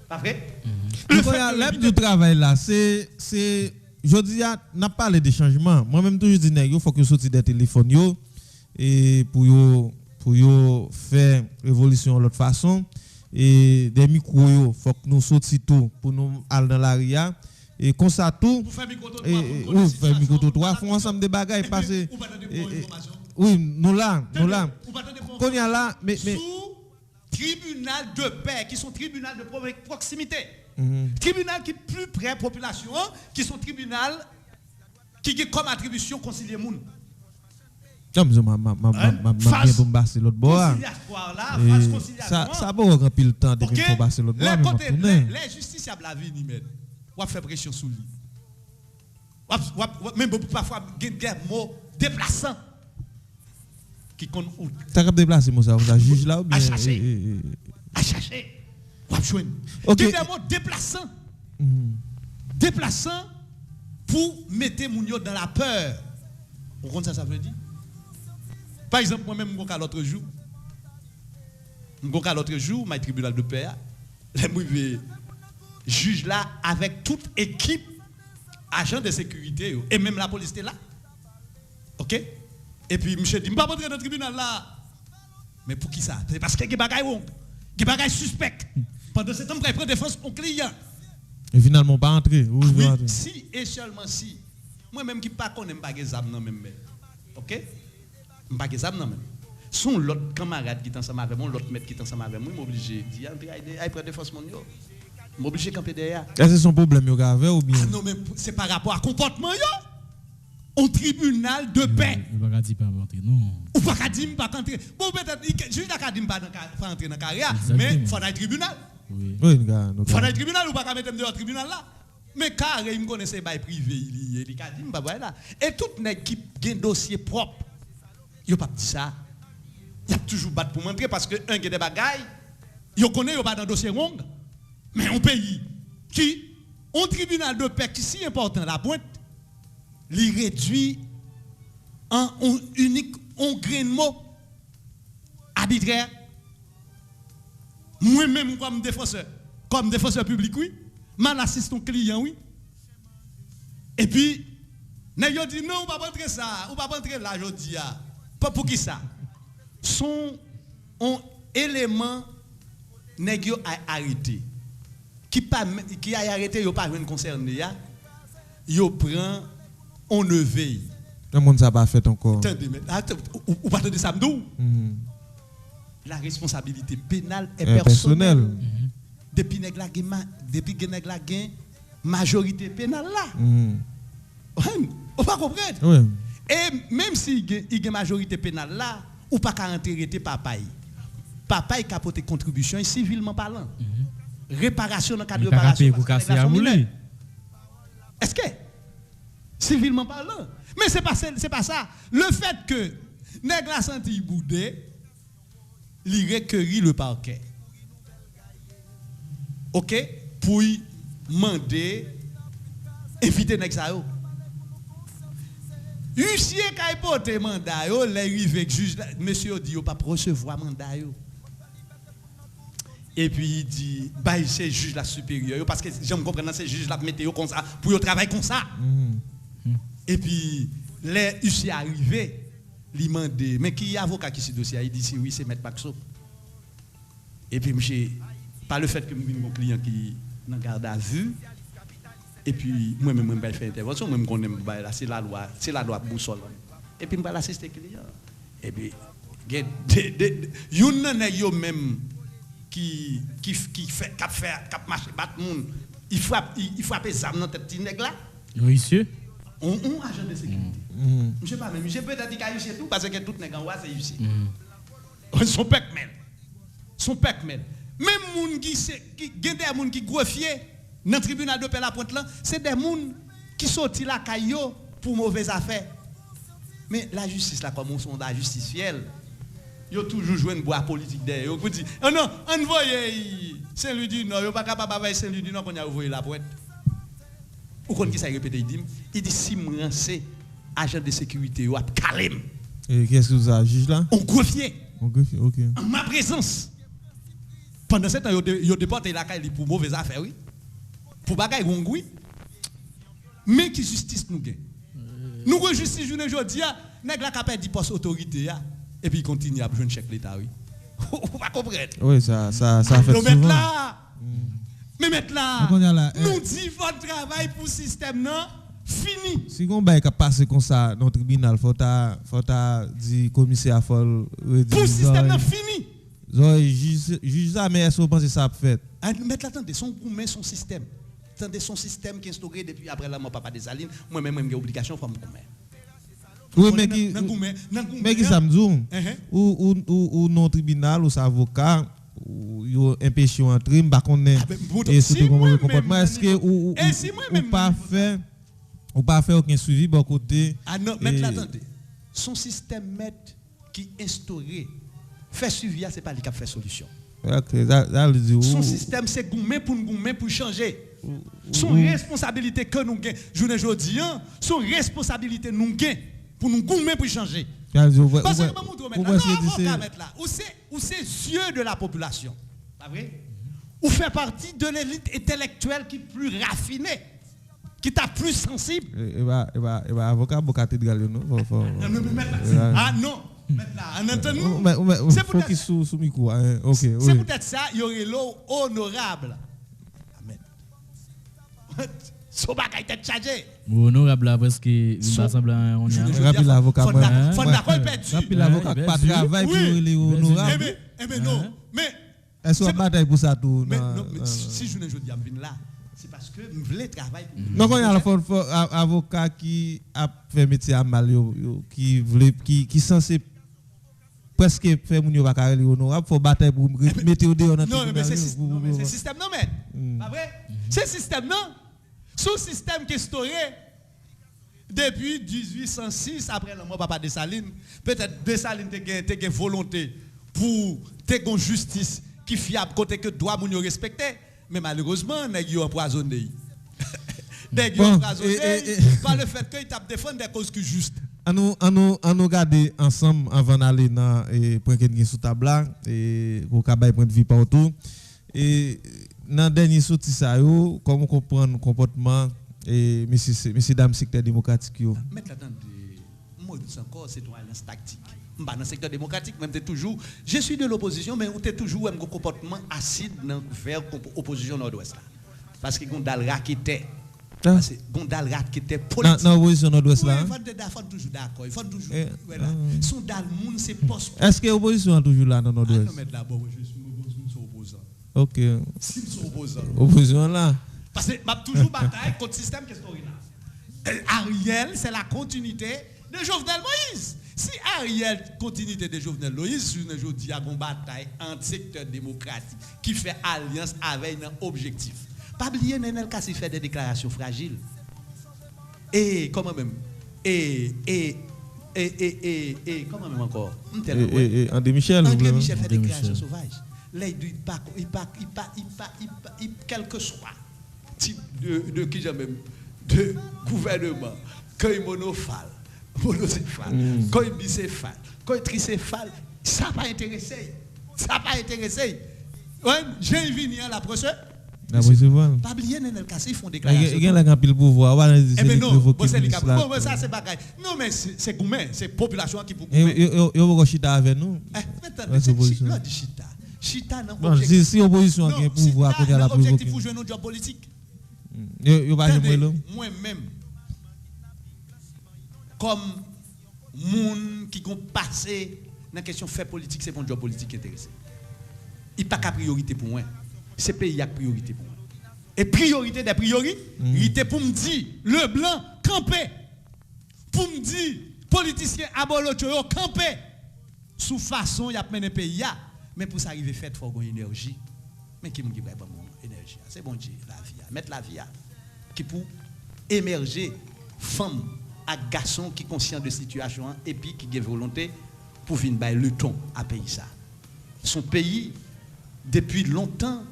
S6: Pas vrai?
S3: Le du travail là, c'est je dis n'a pas parlé de changement. Moi même toujours dis il faut que sortir des téléphones yo et pour yo faire évolution de l'autre façon. Et des micros il faut que nous sortions tout pour nous aller dans l'aria et comme ça tout
S6: pour faire micro
S3: trottoir font ensemble des bagages passer oui nous là qu'on y a là mais
S6: sous tribunal de paix qui sont tribunal de proximité tribunal qui plus près population qui sont tribunal qui comme attribution concilier moun.
S3: Comme ça m'a pour passer l'autre bord. Ça va un pile temps de pour passer l'autre bord.
S6: Les justiciables la vie ni men. On fait pression sur lui. Même parfois guerre mot déplaçant qui compte où.
S3: Ça cap déplacer moi ça juge là ou bien
S6: à chercher. On joindre. Qui des mots déplaçant. Déplaçant pour mettre moun yo dans la peur. Vous comprenez ça veut dire? Par exemple, moi-même, je suis l'autre jour, je tribunal de paix, je juge là avec toute équipe, agent de sécurité, et même la police était là. OK? Et puis, monsieur dit, je ne vais pas rentrer dans le tribunal là. Mais pour qui ça? C'est parce qu'il y a des bagages suspects. Pendant ce temps, je prends défense au client.
S3: Et finalement, pas entrer.
S6: Oui, si et seulement si. Moi-même qui ne connais pas des armes, non même. OK? Pas que ça non même. Son l'autre camarade qui est ensemble avec moi, l'autre maître qui est ensemble avec moi, m'obligé dire aille prendre défense mon yo. M'obligé camper derrière.
S3: Est-ce que c'est son problème yo grave ou bien?
S6: Non mais c'est par rapport à comportement yo. Au tribunal de paix.
S4: On pas dire pas entrer non.
S6: Ou pas dire pas entrer. Bon peut-être juste la dire pas entrer dans carrière, mais faut aller tribunal.
S3: Oui, gars.
S6: Faut aller tribunal ou pas mettre dans tribunal là. Mais carré il me connaissait bail privé il dit pas là. Et tout nèg qui a un dossier propre. Yo pas dit ça. Il y a toujours battre pour montrer parce que un qui des bagailles, yo connaît yo pas dans dossier rong. Mais un pays qui un tribunal de paix qui si important la pointe, li réduit en unique un grain de mot arbitraire. Moi même comme défenseur public oui, mal assiste ton client oui. Et puis n'a yo dit non, on va pas entrer ça, on va pas entrer là jodi a. Pas pour qui ça? Son élément nèg yo a arrêté. Qui a arrêté yo pas concerné ya. Yo prend on ne veille.
S3: Le monde ça pas fait encore.
S6: Attendez mais ou pas de ça m'dou. La responsabilité pénale est personnelle. Depuis nèg la gain majorité pénale là. On pas comprendre.
S3: Oui.
S6: Et même si il y a une majorité pénale là, ou pas qu'à enterrer papa. Papa il a apporté contribution civilement parlant. Réparation dans le cadre de réparation. Est-ce que civilement parlant? Mais c'est pas ça. Le fait que nèg la senti boudé, il recueillit le parquet. OK? Pour demander inviter nèg ça yo. Huissier qui a porté mandat, l'arrivé juge, monsieur dit, il ne pas recevoir mandat. Et puis il dit, bah, c'est juge la supérieure, parce que j'aime comprendre, c'est juge la météo comme ça, pour travailler comme ça. Et puis, les huissiers arrivés, ils demandent, mais qui est avocat qui est ce dossier? Il dit, oui, c'est M. Maxo. Et puis, monsieur, par le fait que mon client qui est en garde à vue, et puis, moi-même, je fais intervention, moi-même, c'est la loi boussole. Et puis, je vais assister le client. Et puis, yon nan yo même qui marche battre moun, il frappe zam dans tête petit nèg là.
S4: Oui, monsieur.
S6: On agent de sécurité. Je sais pas même, je peut-être dire qu'il tout parce que tout nèg en c'est ici. Son pekmel. Même moun qui gen des moun qui greffier dans tribunal de la Pointe là, c'est des moun qui sorti la caillou pour mauvaises affaires. Mais la justice là comme on sont la justice fielle. Yo toujours joué une boîte politique derrière. Yo pour dire "Oh non, on voyait Saint-Louis du Nord, yo pas capable avec Saint-Louis du Nord qu'on a ouvert la Pointe." Ou kon qui ça répéter il dit si moi c'est agent de sécurité yo a calme.
S3: Et qu'est-ce que vous avez juge là?
S6: On greffier.
S3: OK.
S6: En ma présence. Pendant ce temps yo déporté la caille pour mauvaises affaires oui. Pour bagay gongoui. Mais qui justice nous gagne? Nous que justice journée aujourd'hui, nèg la capable di poste autorité et puis il continue à jouer chèque l'état oui. Vous pas comprendre.
S3: Oui, ça fait souvent.
S6: Mettre là. Mais mettre là. Nous dit votre travail pour système non fini.
S3: Si on bail ka passer comme ça dans le tribunal, faut ta dit commissaire faut
S6: pour système non fini.
S3: Juge ça mais est-ce que vous pensez ça fait?
S6: Mettre là attendez son système. Attendez son système qui est instauré depuis après la mort papa des Salines, moi-même j'ai obligation faut me goumer.
S3: Oui, mais qui ça me dit ou non tribunal ou avocat ou yo empêché entrer pas connaît et surtout comment comportement est-ce que ou pas faire aucun suivi bon côté
S6: non mais attendez son système maître qui instauré fait suivi c'est pas lui qui fait solution. Son système c'est goumer pour changer. Son responsabilité que nous gagnons journée aujourd'hui son responsabilité nous gagnons pour nous goumer pour changer. Parce que ou c'est yeux de la population. Pas vrai? Ou fait partie de l'élite intellectuelle qui est plus raffinée, qui est plus sensible.
S3: Avocat pour cathédrale non.
S6: Ah non, maintenant,
S3: c'est pour qu'il sous micro. OK.
S6: C'est peut-être ça, il y aurait l'eau honorable. Amen. So bagay tête chargé.
S4: Honorable là parce que il va sembler on y a
S3: rapide l'avocat
S6: faut d'accord perdu.
S3: Rapide l'avocat pas travail pour les honorables.
S6: Mais non, mais
S3: est-ce qu'on bataille pour ça tout?
S6: Mais non, si je ne dis pas là, c'est parce que je voulais travailler pour vous.
S3: Non, il y a un avocat qui a fait métier à mal qui censé presque faire mon pas carré honorable faut bataille pour mettre au dehors dans
S6: non mais c'est système non mais pas vrai c'est système non sous système qui est instauré depuis 1806 après la mort papa Dessalines peut-être Dessalines te gain volonté pour te gon justice qui fiable côté que droit moun yo respecter mais malheureusement nèg yo empoisonné nèg yo empoisonné par le fait que il t'a défendre des causes qui justes.
S3: On nous regarder ensemble avant d'aller dans point qui sous table et pour cabaye point de vie partout et dans dernier sorti ça yo comment comprendre le comportement et messieurs dames secteur démocratique yo.
S6: Mettre là-dedans moi encore c'est une alliance tactique. Dans le secteur démocratique même t'es toujours je suis de l'opposition mais t'es toujours un comportement acide dans vers opposition nord-ouest là parce que Gondal qui était parce que Gondal qui était politique
S3: dans opposition nord-ouest là
S6: il faut toujours d'accord il faut toujours voilà son dal moun c'est poste.
S3: Est-ce que l'opposition est toujours là dans nord-ouest?
S6: Non mais d'abord je suis opposant.
S3: OK.
S6: Si je suis opposant.
S3: Opposition là
S6: parce que m'a toujours bataille contre système qui est là. Ariel c'est la continuité de Jovenel Moïse. Si Ariel continuité de Jovenel Moïse, je dis à une bataille entre secteur démocratique qui fait alliance avec un objectif. Pas oublier Nenel Kassi fait des déclarations fragiles. Et comment même comment même encore
S3: André Michel
S6: fait des déclarations sauvages. Là il quel que soit type de qui j'aime même de gouvernement, quand il monocéphale, quand il bicéphale, quand il tricéphale, ça n'a pas intéressé. Ouais, j'ai venu à la procès. Pas oublier Nenel Kassi font déclaration.
S3: Il y a un pile pouvoir.
S6: Mais non, ça c'est bagaille. Non mais c'est gourmet, c'est population qui pour gourmet.
S3: Yo vous chita avec nous.
S6: Chita non objectif.
S3: Si opposition a un pouvoir côté la
S6: objectif pour jouer nos job politique.
S3: Yo pas jamais
S6: moi même comme monde qui ont passé dans la question fait politique, c'est mon job politique intéressé. Il n'y a pas qu'à priorité pour moi. C'est le pays qui a priorité pour moi. Et priorité des priorités, il était pour me dire, le blanc, campé. Pour me dire, politicien abolocho, campé. Sous façon, il y a mené pays. Mais pour ça arriver fait, il faut une énergie. Mais qui me dit, bon, énergie. C'est bon Dieu, la vie. Mettre la vie. Qui pour émerger, femme et garçon qui sont conscients de la situation et puis qui ont volonté pour venir bailler le ton à pays ça. Son pays, depuis longtemps,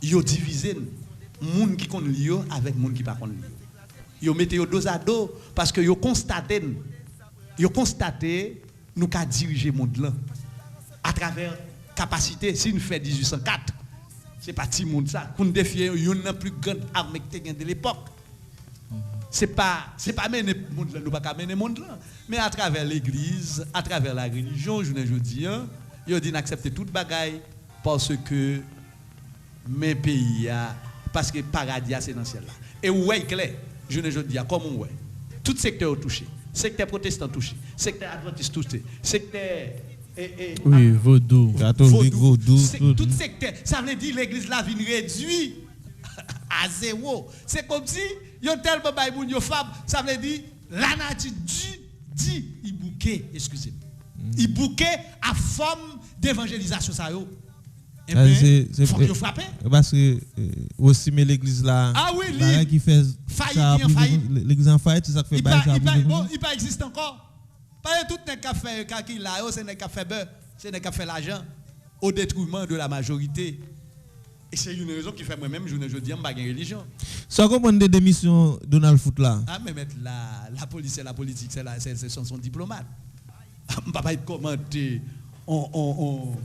S6: il a divisé les gens qui connaissent l'IO avec les gens qui ne connaissent pas. Ils mettent dos à dos parce qu'ils ont constaté nous avons dirigé le monde là à travers la capacité. Si nous faisons 1804, ce n'est pas tout le monde ça. Pour nous défier, il y a une plus grande armée de l'époque. Ce n'est pas mener le monde là, nous ne pas mener le monde là. Mais à travers l'église, à travers la religion, je dis, ils ont dit d'accepter toute bagaille parce que mes pays, parce que le paradis c'est dans le ciel là. Et ouais, clair, je dis, comment ouais? Tout secteur touché. Secteur protestant touché, secteur adventiste touché, secteur
S4: oui, vaudou,
S3: catholique, vaudou,
S6: tout secteur. Ça veut dire l'église la vient réduit à zéro. C'est comme si il y a tellement de moun yo fab, ça veut dire la nature dit il bouquet, excusez-moi. Il bouquet à forme d'évangélisation ça yo.
S3: C'est
S6: faut que frapper
S3: parce que aussi mais l'église là qui fait ça l'église en faillite ça fait bail ça
S6: il pas existe encore pas tout n'est qu'à faire qui là c'est n'est qu'à faire beurre c'est n'est qu'à faire l'argent au détriment de la majorité et c'est une raison qui fait moi-même je dis pas de religion
S3: ça comprend des démissions Donald Foot là
S6: mais mettre la police et la politique c'est son diplomate on pas être commenter on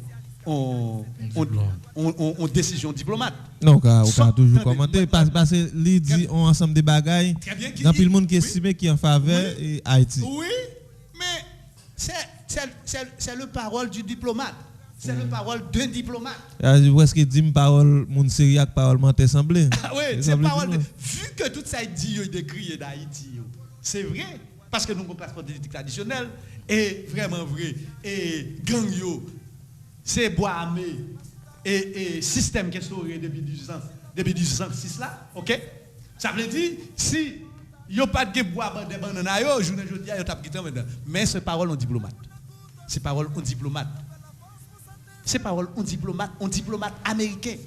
S6: décision diplomate.
S3: Non, on peut toujours commenter parce que lui dit on ensemble des bagailles. Dans le monde qui estime qui en faveur Haïti.
S6: Oui, mais c'est le parole du diplomate. C'est le parole d'un diplomate.
S3: Est-ce que dit parole mon sérieux parole menteur semblé.
S6: Oui, c'est parole vu que tout ça dit il décrit d'Haïti. C'est vrai parce que nous avons une classe politique traditionnelle et vraiment vrai et gang yo c'est bois armé et système qui est instauré depuis 1806 là, ok? Ça veut dire si il n'y a pas de bois de banana yo, je dis yo t'a quitté maintenant. Mais c'est parole en diplomate. C'est parole en diplomate. C'est parole en diplomate américain.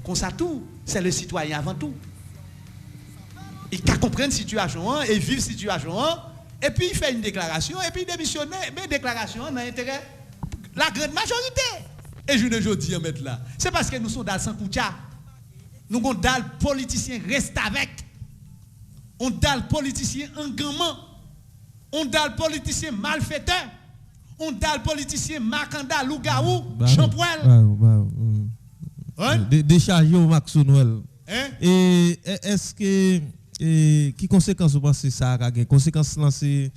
S6: Comme ça tout, c'est le citoyen avant tout. Il peut comprendre la situation et vivre la situation et puis il fait une déclaration et puis il démissionne, mais déclaration dans l'intérêt la grande majorité. Et je ne dis pas mettre là. C'est parce que nous sommes dans le Sankoutia. Nous sommes dans le politicien reste avec. On dans le politicien engagement. On dans le politicien malfaiteur. On dans le politicien Makanda, Lougaou, Champoel.
S3: Déchargé au Max Noël. Et est-ce que qui conséquences vous pensez ça a des conséquences lancées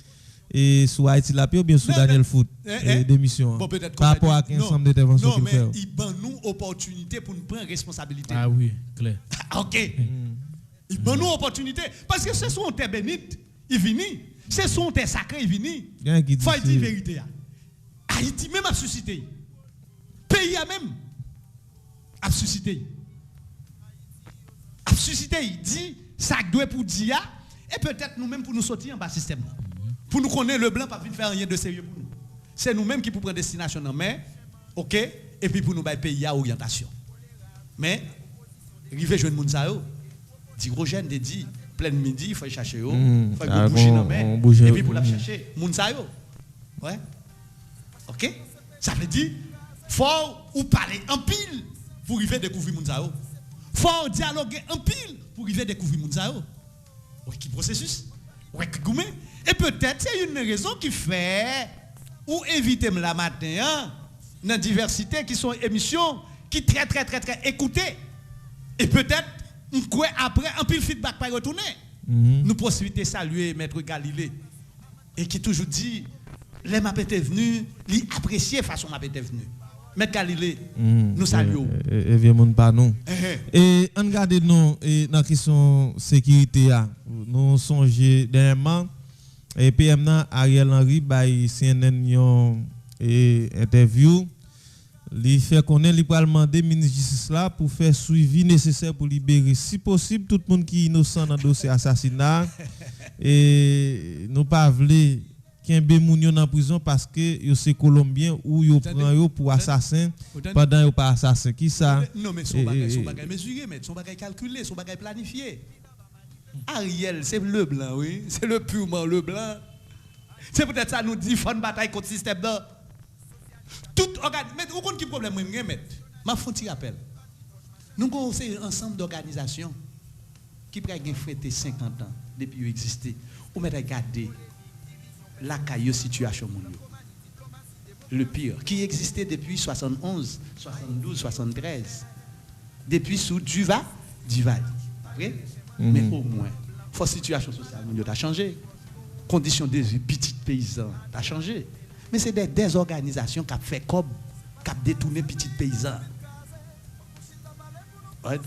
S3: et sur Haïti la ou bien sur Daniel Foot démission
S6: bon, peut-être
S3: par rapport à l'intervention d'intervention qu'il fait.
S6: Non mais il donne nous opportunité pour nous prendre responsabilité.
S4: Ah oui, clair.
S6: OK. Il donne nous opportunité parce que ce sont des bénites, il vient. Ce sont des sacrés, il vient. Faut dire vérité. Haïti même a suscité. Pays a même a suscité. A suscité, il dit ça doit pour dire et peut-être nous-mêmes pour nous sortir en bas système. Pour nous connaître le blanc, pas venir faire rien de sérieux pour nous. C'est nous-mêmes qui pour prendre destination en main, ok, et puis pour nous bailler pays à orientation. Mais, rive jeune moun sa yo, d'hydrogène, dit, plein midi, il faut chercher yo, il faut bouger dans main, et puis pour la chercher, moun sa yo. Ouais. Ok? Ça veut dire, faut ou parler en pile pour arriver découvrir moun sa yo. Faut dialoguer en pile pour arriver découvrir moun sa yo. Oui, qui processus? Ouais, goumé. Et peut-être c'est une raison qui fait ou éviter la matin dans la diversité qui sont émissions qui très écoutées. Et peut-être après un peu feedback par retourner. Nous possibilité saluer maître Galilée et qui toujours dit les m'a été venu, li apprécier façon m'a été venu. Maître Galilée, nous saluons.
S3: Et vraiment pas nous. Et on regarde nous dans la question sécurité nous songer dernièrement et PM nan Ariel Henry by CNN yon interview. Il fait connaître li pral demander ministre justice là pour faire suivi nécessaire pour libérer si possible tout le monde qui est innocent dans dossier assassinat et nous pas vle kembe moun yo dans prison parce que yo c'est colombien ou yo prend yo pour assassin pendant yo pas assassin qui ça
S6: non mais son bagage mesuré mais son bagage calculé son bagage planifié. Ariel c'est le blanc oui, c'est le purement le blanc. C'est peut-être ça nous dit fond bataille contre système là. Tout mais vous comprenez qui problème moi mettre m'a font petit rappel nous avons un ensemble d'organisations qui prennent fêter 50 ans depuis qu'ils existent ou mettre regarder la caillou situation le pire qui existait depuis 71 72 73 depuis sous Duval vrai mais au moins la situation sociale a changé conditions de vie petits paysans a changé. Mais c'est des organisations qui ont fait comme, qui ont détourné petits paysans.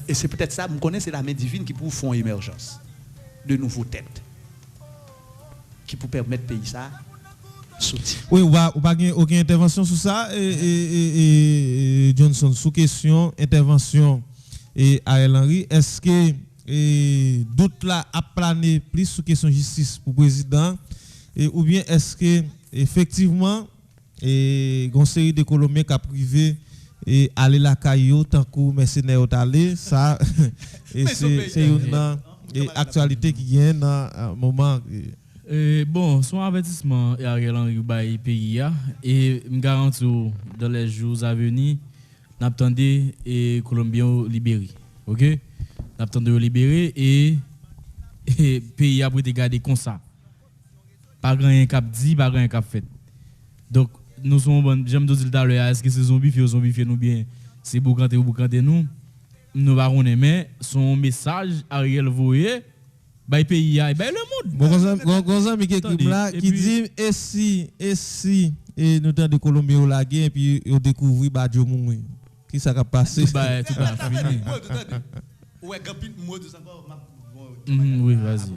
S6: Et c'est peut-être ça, je connais, c'est la main divine qui peut faire une émergence de nouveaux têtes. Qui peut permettre au pays ça sortir.
S3: Oui, ou pas aucune intervention sur ça. Et Johnson, sous question, intervention et Ariel Henry, est-ce que doute là a plané plus sous question justice pour le président ou bien est-ce que effectivement, et une série de Colombiens qui a privé et aller la caillou tant que mercenaires ont allé ça c'est une actualité qui vient dans un moment.
S4: Bon, son avertissement Ariel Henry by pays et me garantis dans les jours à venir n'attendez et Colombiens libérés. OK? N'attendez libérés et pays après te garder comme ça. Pas rien cap dit, pas rien cap fait. Donc nous sommes j'aime dire tout à l'heure est-ce que c'est zombie nous bien c'est boucanté ou boucanté nous va connaître mais son message Ariel voyé by pays et by le monde.
S3: Bon ami qui là qui dit et si et nous temps de Colombie au lagué et puis on découvrir Badjo Moui. Qui ça va passer?
S4: Tout va fini.
S6: Ouais, gapit mot de ça
S4: oui, vas-y.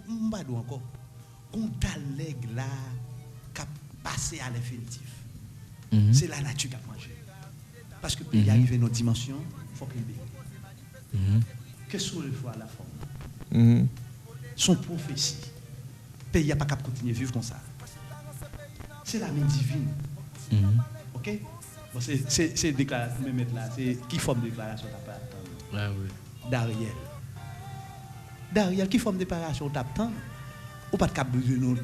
S6: Mbadou encore on taleg là qui passer à l'infinitif. C'est la nature qui a mangé parce que pays arrive dans une dimension faut qu'il bénisse que soit le foi à la forme son prophétie pays a pas capable continuer vivre comme ça c'est la main divine. OK bon c'est déclaration me mettre là c'est qui forme déclaration t'as pas D'Ariel qui forme déclaration t'attend ou pas de cap de nous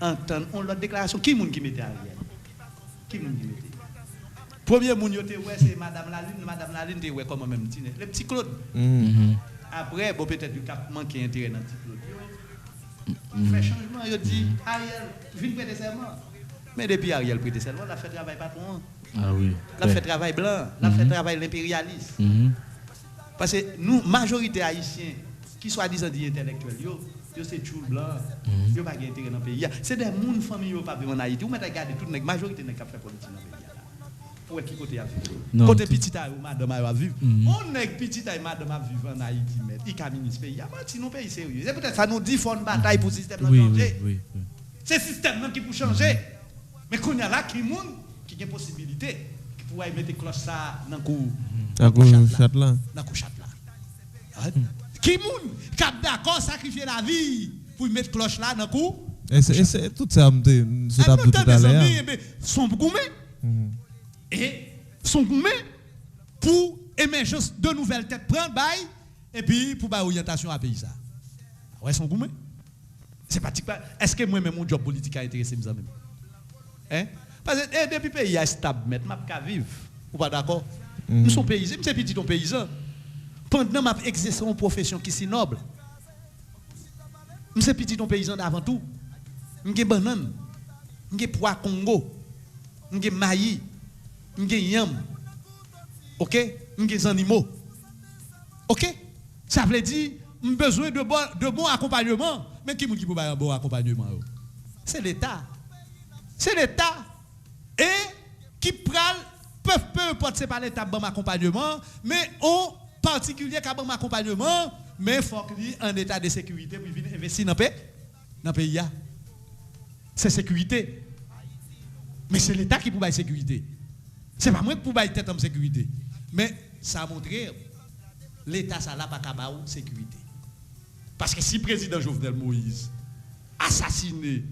S6: entendre on la déclaration qui monde qui mettait Ariel qui monde qui mettait premier monde yote ouais c'est madame Laline te ouais comme même le petit Claude après bon peut-être du cap manquer intérêt dans petit Claude fait changement il dit Ariel vient prêter serment mais depuis Ariel prêter serment la fait travail patron la fait travail blanc la fait travail l'impérialiste parce que nous majorité haïtiens qui soi-disant dit intellectuels yo c'est tout blanc yo pas intérêt dans le pays c'est des moun famille yo pas vivre en Haïti ou mettre regarder toute majorité n'a pas fait politique dans le pays là pour qui côté a vivre côté petit a madame a vivre on est petit a madame a vivre en Haïti mais il ka ministre pays si non pays sérieux c'est peut-être ça nous dit font bataille pour système changer c'est système même qui pour changer mais qu'on y a là qui moun qui a possibilité qui pourrait mettre cloche ça dans cou
S3: chat là
S6: qui moun cap d'accord sacrifier la vie pour mettre cloche là dans cou
S3: et c'est tout ça c'est tout à l'heure
S6: son goumé et son goumé pour émergence de nouvelles têtes prendre bail et puis pour ba orientation à pays ça ouais son goumé c'est pas est-ce que moi même mon job politique a intéressé mes amis hein parce que depuis pays est stable mettre m'a ka vivre ou pas d'accord nous sommes paysans c'est petit ton paysan pendant m'a exercer une profession qui si noble c'est petit ton paysan avant tout m'gé banane m'gé pois Congo m'gé maïs m'gé yam OK m'gé animaux OK ça veut dire besoin de bon accompagnement mais qui peut pas un bon accompagnement c'est l'état et qui pral peu importe c'est pas l'état bon accompagnement mais on particulier qui a bon accompagnement mais il faut qu'il y ait un état de sécurité pour venir investir dans le pays. C'est sécurité. Mais c'est l'État qui peut bailler sécurité. Ce n'est pas moi qui peux bailler tête en sécurité. Mais ça a montré l'État, ça n'a pas qu'à bailler sécurité. Parce que si le président Jovenel Moïse assassiné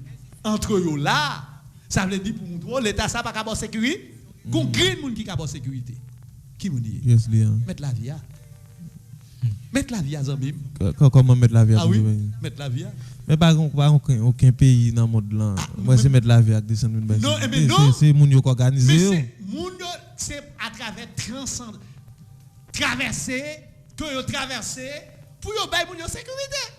S6: entre eux là, ça veut dire pour montrer l'État, ça n'a pas qu'à bailler sécurité. Qu'on green moun qui a bailler sécurité. Qui moun dit? Mettre la vie. Mettre la vie à Zambim.
S3: Comment mettre la vie à
S6: Ah oui, mettre la vie.
S3: Mais pas aucun pays dans le monde là. Moi, c'est mettre la vie à descendre une base.
S6: Non, mais non.
S3: C'est moun yo qui organise.
S6: Mais c'est à travers traverser, que yo traverser pour yo bailler moun yo sécurité.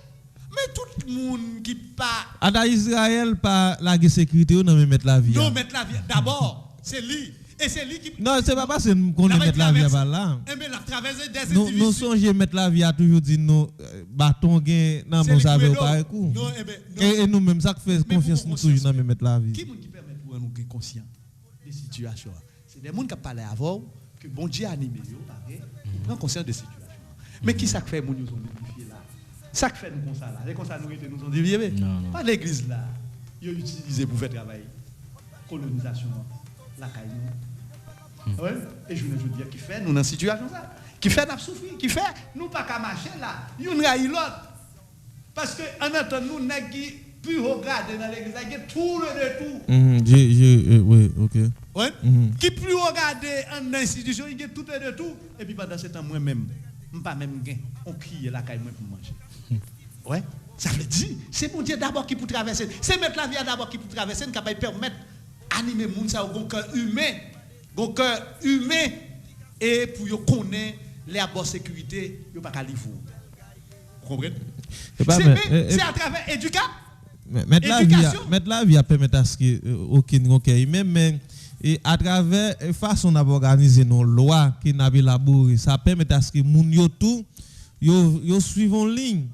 S6: Mais tout le monde qui pas
S3: à Israël pas la sécurité ou non mais mettre la vie.
S6: Non, mettre la vie. D'abord, c'est lui. Et c'est lui qui.
S3: Non, c'est pas parce qu'on est mettre la vie par là.
S6: Eh bien, la traversée des individus.
S3: Nous songeons mettre la vie à toujours dire nous bâton gain dans mon savoir pas coup.
S6: Non,
S3: et nous même ça fait confiance nous toujours dans mettre la vie.
S6: Qui qui permet pour nous être conscients des situations? C'est des gens qui parlent avant que bon Dieu a animé yo, prend conscience des situations. Mais qui ça fait nous sont défiés là? Ça fait nous comme ça là. Les comme ça nous sont déviés. Pas l'église là. Ils utilisé pour faire travail. Colonisation la caille. Ouais. Et je veux dire qui fait nous dans situation ça. Qui fait nous souffrir, qui fait nous pas qu'à marcher là. Une raille l'autre. Parce que en attendant nous n'a qui plus regarder dans l'église, il y a tout le de tout.
S3: Oui, OK.
S6: Ouais. Qui plus regarder en institution, il y a tout le de tout. Et puis pendant ce temps moi même, pas même gain, on crie la caille moi pour manger. Ouais. Ça veut dire c'est mon Dieu d'abord qui peut traverser. C'est mettre la vie d'abord qui peut traverser, qui capable permettre animer moun ça au cœur humain. Gon cœur humain et pour yo connaître les bonne sécurité, yo pas qu'à livre. Vous comprenez? C'est à travers éducation.
S3: Mettre la vie à permettre à ce que aucun même mais et à travers façon d'organiser nos lois qui n'a pas élaboré ça permet à ce que moun yo tout yo suivent en ligne.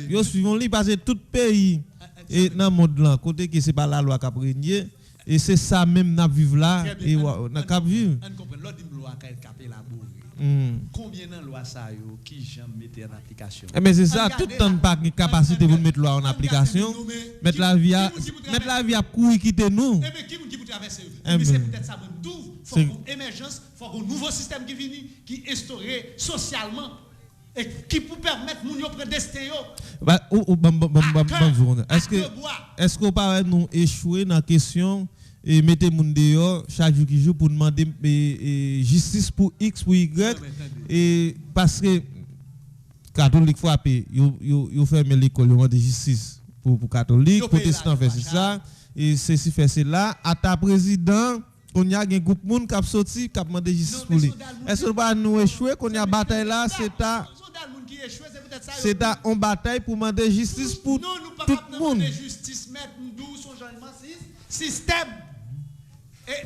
S3: Yo suivent en ligne parce que tout pays et dans le monde là côté que c'est pas la loi qui a régné. Et c'est ça même n'a vivre là et n'a qu'à vivre.
S6: On comprend l'autre loi qui a élaboré. Combien de lois ça yo qui jamais mettre en application?
S3: Mais c'est ça tout le temps pas de capacité pour mettre loi en application. Mettre la vie à courir quitter nous.
S6: Mais qui peut traverser? Mais c'est peut-être ça même tout. Faut une émergence, faut un nouveau système qui vient qui instauré socialement et qui peut permettre moun yo prendre destin yo. Est-ce qu'on parle nous échouer dans la question et mettez moun dehors chaque jour qui joue pour demander justice pour X pour Y et parce que catholique frappé yo ferme l'école yo demande justice pour catholique protestant fait ça et ceci fait cela à ta président qu'on y a un groupe moun qui a sorti qui a demandé justice pour lui. Est-ce que pas nous échouer qu'on y a bataille là c'est à en bataille pour demander justice pour tout le monde. Justice mettre nous son système.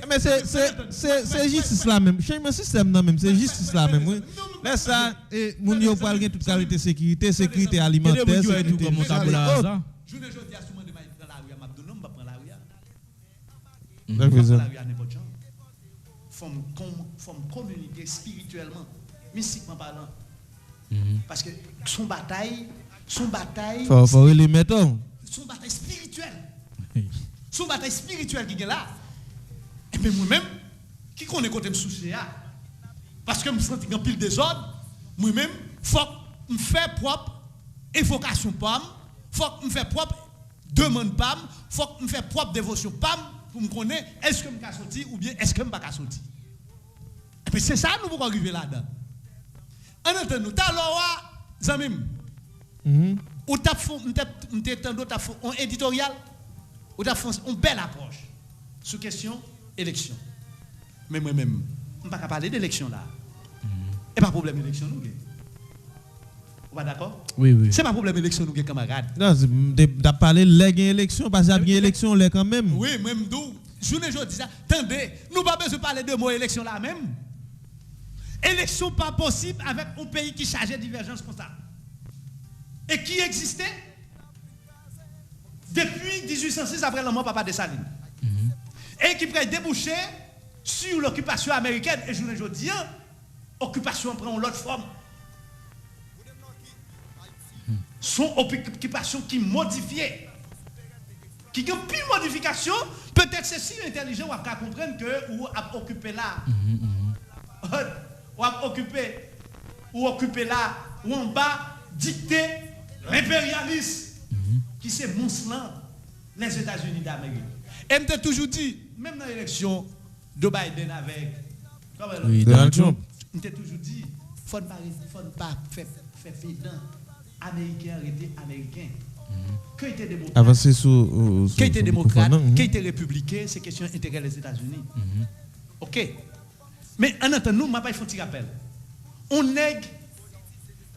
S3: Mais c'est justice là même. Changement système là même, c'est justice là même. Oui. Là ça et moun yo parle toute qualité sécurité alimentaire, sécurité
S4: comme tableau là.
S6: Je ne dis à souvent de prendre la rue, m'a donné on va prendre la rue.
S3: La
S6: rue à n'importe genre. Faut communiquer spirituellement, mystiquement parlant. Parce que son bataille
S3: faut les mettre.
S6: Son bataille spirituelle. Son bataille spirituelle qui est là. Et puis moi-même, qui connaît côté me soucier parce que je me sens en pile désordre, moi-même, faut me faire propre invocation pam, faut me faire propre demande pam, faut me faire propre dévotion pam pour me connaître est-ce que je peux sortir ou bien est-ce que je ne peux pas sortir. Et puis c'est ça nous pouvons arriver là-dedans. En attendant, ta loi, Zamim, ou t'as fait un éditorial, ou t'as fait une belle approche sur question élection. Mais moi-même, je ne peux pas parler d'élection là. Et pas problème d'élection nous. Vous êtes d'accord?
S4: Oui.
S6: C'est pas problème d'élection nous, camarades.
S3: Non, d'as parlé de l'élection parce qu'il y a une élection là quand même.
S6: Oui, même d'où. Je ne dis ça. Attendez, nous pas besoin de parler de mot élection là même. Élection pas possible avec un pays qui chargeait divergence comme ça. Et qui existait depuis 1806 après la mort papa de Saline. Et qui pourrait déboucher sur l'occupation américaine. Et je ne dis occupation prend l'autre forme. son occupation qui modifiée. Qui a pile modification, peut-être c'est si intelligent ou à comprendre que ou a occupé là. Ou a occupé là ou en bas dicter l'impérialisme qui c'est monstre les États-Unis d'Amérique. Et m't'a toujours dit même dans l'élection de Biden avec
S3: Donald Trump,
S6: m't'a toujours dit faut pas faire pédant américain arrêter américain. Que était démocrate,
S3: avancer sur
S6: qui était démocrate, qui était républicain, c'est question intérêt des États-Unis. OK. Mais en attendant, nous, je vais faire un petit rappel. On nègre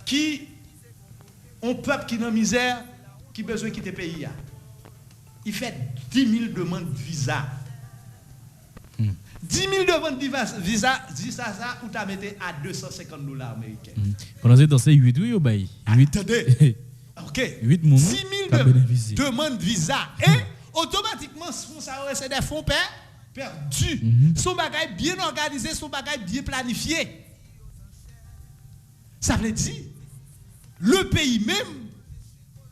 S6: qui, on peuple qui est dans la misère, qui a besoin de quitter le pays. Il fait 10 000 demandes de visa. 10 000 demandes de visa, ça, ou tu as mis à $250 américains.
S4: Pendant ce temps, c'est 8 oui, ou bien 8.
S6: Attendez. OK.
S4: 8 moun
S6: 6 000 demandes de visa. Et automatiquement, c'est des fonds perdus. Son bagage bien organisé, son bagage bien planifié. Ça veut dire, le pays même,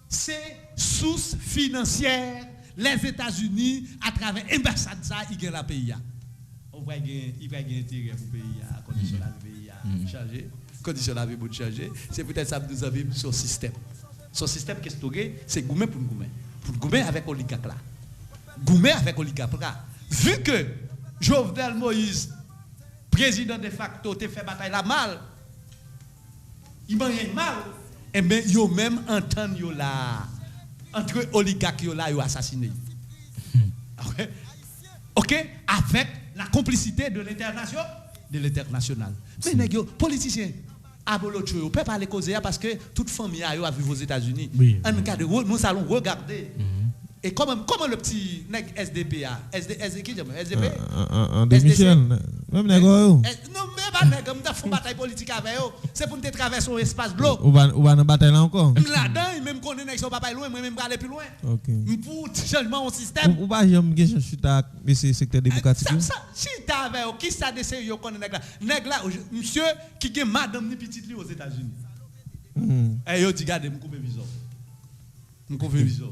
S6: c'est source financière. Les États-Unis, à travers l'ambassade, ils gagnent la pays. Il va gagner intérêt pour le pays, condition la vie changer. Condition la vie pour changer. C'est peut-être ça que nous avons sur le système. Son système qui est stocké, c'est Goumen pour Goumen. Pour Goumen avec oligarque là. Goumen avec oligarque là. Vu que Jovenel Moïse, président de facto, te fait bataille là mal, il m'a rien mal, et bien, yo même entend yo là. Entre oligarques yo là, yo assassiné. OK? Avec la complicité de l'international. Mais les politiciens, nous peut pas les causer parce que toute famille a vécu aux États-Unis. Nous allons regarder. Et comment le petit SDP a SDP
S3: André Michel, même nègre.
S6: Non, mais pas nègre, nous avons une bataille politique avec eux. C'est pour nous traverser un espace bleu.
S3: Ou va dans bataille là encore.
S6: Là-dedans, même qu'on est nègre, pas loin, moi même aller plus loin.
S3: OK.
S6: Pour changement au système.
S3: Ou pas j'aime que chita mais c'est secteur démocratique.
S6: Ça chita avec qui ça de sérieux qu'on nègre là. Nègre là, monsieur qui gagne madame ni petite li aux États-Unis. Et yo dit garde me couper visage. Me couper visage.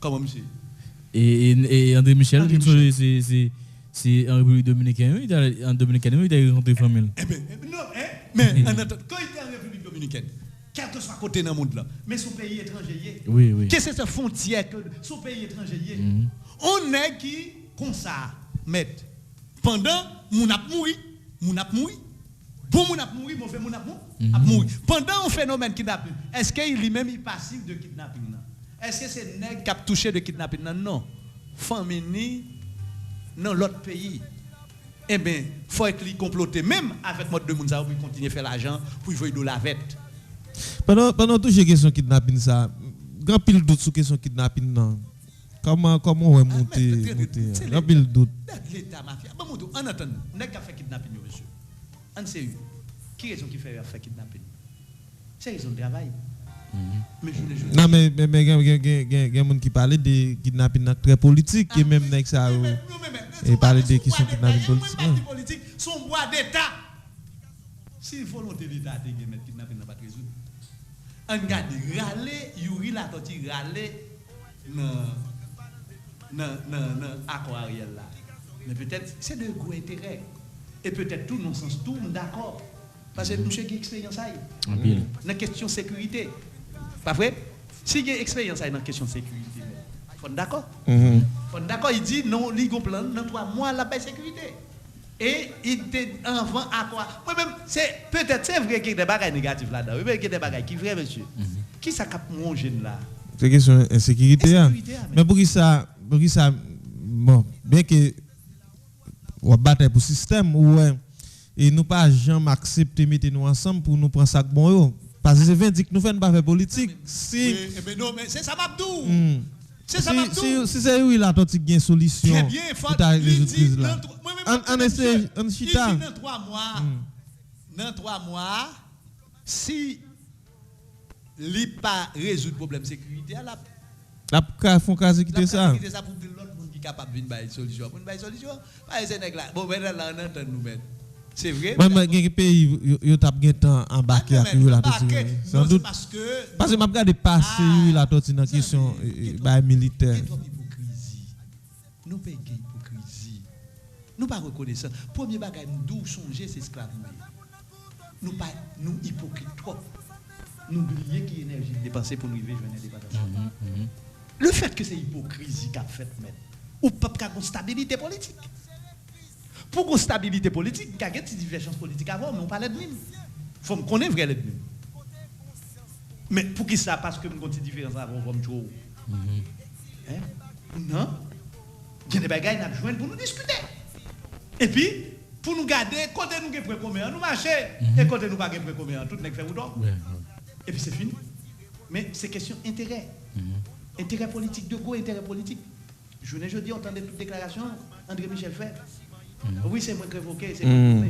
S6: Comment monsieur?
S4: Et André Michel, c'est en République dominicaine, en Dominicaine, il a rencontré famille.
S6: Non, mais quand il était en République dominicaine, quel que soit côté dans le monde là, mais son pays étranger.
S4: Oui.
S6: Qu'est-ce que c'est cette frontière que son pays étranger? On est qui comme ça, mettre pendant mon ap mouri, bon mon ap mouri, mauvais mon ap mouri. Pendant un phénomène kidnapping, est-ce qu'il lui-même est passif de kidnapping? Est-ce que c'est nèg qui a touché de kidnapping? Non. Famille dans l'autre pays. Eh bien, il faut être comploter même avec mode de Mounza pour continuer à faire l'argent pour jouer de la vête.
S3: Pendant toute question kidnapping ça, grand pile doute sur question kidnapping non. Comment on va monter grand pile doute.
S6: L'état mafia. Bon moto, en attendant, nèg qui a fait kidnapping monsieur. En sérieux. Qui raison qui fait kidnapping? C'est raison de travail.
S3: Non mais il y a des gens qui parlent de kidnapping très politique et même avec ça et parler de questions kidnapping politique.
S6: Son bois d'état. Si volonté d'état de mettre kidnapping n'a pas résoudre. On regarde râler, Yuri la tortue râler non aquariel là. Mais peut-être c'est de gros intérêt et peut-être tout non sens tout d'accord parce que monsieur qui expérience ça dans la question sécurité. Pas vrai? Si il y a une expérience dans la question de sécurité, il faut d'accord. D'accord, il dit non, il y a un plan dans 3 mois la paix sécurité. Et il était avant à quoi? Moi-même, peut-être c'est vrai qu'il y a des bagages négatifs là-dedans. Il y a des bagages qui sont vrais, monsieur. Qui ça capte mon jeune là?
S3: C'est question d'insécurité. Mais pour qui ça, bon, bien que on battre pour le système, et nous pas jamais accepter mettre nous ensemble pour nous prendre ça bon. Parce que c'est 20 que nous faisons pas faire politique. Si
S6: mais non, mais c'est ça Mabdou. C'est ça Mabdou.
S3: Si c'est oui là, toi tu as une solution.
S6: Très bien, faut
S3: résoudre là. On essaie, on chita.
S6: Dans 3 mois. Dans 3 mois, si li pas résoudre problème sécurité
S3: la font caser quitter ça.
S6: Quitter ça pour l'autre monde qui capable venir bailler solution. Pour bailler solution, pas ces nèg là. Bon ben là on entend nous mettre. C'est vrai.
S3: Moi, il y a des pays, ils ont temps embarqué à Huile la Tortue. Sans doute. Parce que je regarde passer Huile la Tortue dans la question militaire.
S6: Nous payons hypocrisie. Nous pas reconnaissons. Premier bagage nous songer c'est esclavage. Nous hypocrites trop. Nous oublions qu'il y a énergie dépensée pour nous vivre une indépendance. Le fait que c'est hypocrisie qu'a fait mettre ou pas une stabilité politique. Pour une stabilité politique, il y a des divergences politiques avant, mais on parle de même. Il faut me connaître vrai l'ennemi. Mais pour qui ça? Parce que nous avons des différences avant, comme tout. Non. Il y a des bagages à joindre pour nous discuter. Et puis, pour nous garder, côté nous qui prêt commun, nous marcher, et côté nous pas prêt commun, tout n'est que fait ou donc. Et puis c'est fini. Mais c'est question d'intérêt. Intérêt politique, de quoi intérêt politique? Je ne dis, entendez toute déclaration, André Michel fait. Oui, c'est moi qui révoqué, c'est moi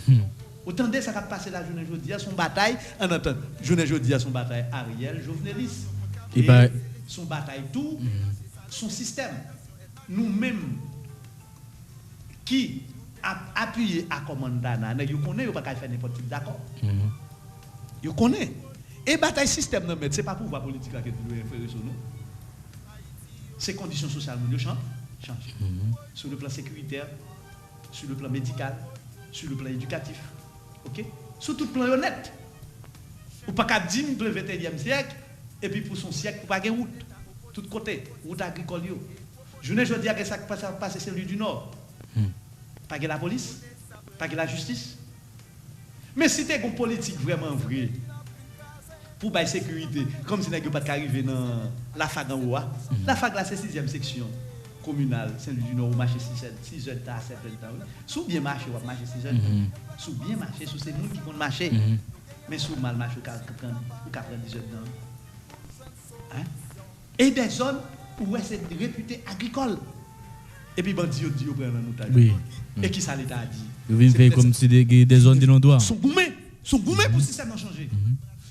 S6: qui autant de ça qui a passé la journée aujourd'hui à son bataille, en entendant, journée aujourd'hui à son bataille Ariel, Joveneliste. Et son bataille tout, son système. Nous-mêmes, qui a appuyé à Commandana, nous connaissons pas qu'à faire n'importe quel d'accord. Vous connaissez. Et bataille système, ce n'est pas pour pouvoir politique que nous référer sur nous. Ces conditions sociales, nous changent. Sur le plan sécuritaire, sur le plan médical, sur le plan éducatif. Ok? Sur tout plan honnête. Ou pas qu'à dire pour le 21e siècle, et puis pour son siècle, pour pas de route. Tout côté, route agricole. Je ne dis pas que ça passe celui du Nord. Pas de la police, pas de la justice. Mais si tu as une politique vraiment vraie, pour la sécurité, comme si tu n'as pas arrivé dans la FAG en haut, la FAG là c'est 6e section communale, Saint-Louis du Nord, où marcher 6 heures à 7 heures. Sous bien marcher, on va marcher 6 heures. Sous bien marcher, sous ces gens qui vont marcher. Mais sous mal marcher, on va prendre 10 heures dedans. Et des zones où c'est réputé agricole. Et puis, bandits dit au prendre un otage. Et qui ça l'État a dit?
S4: Ils viennent faire comme si des zones de non-droit.
S6: Sont gourmets pour le système de changer.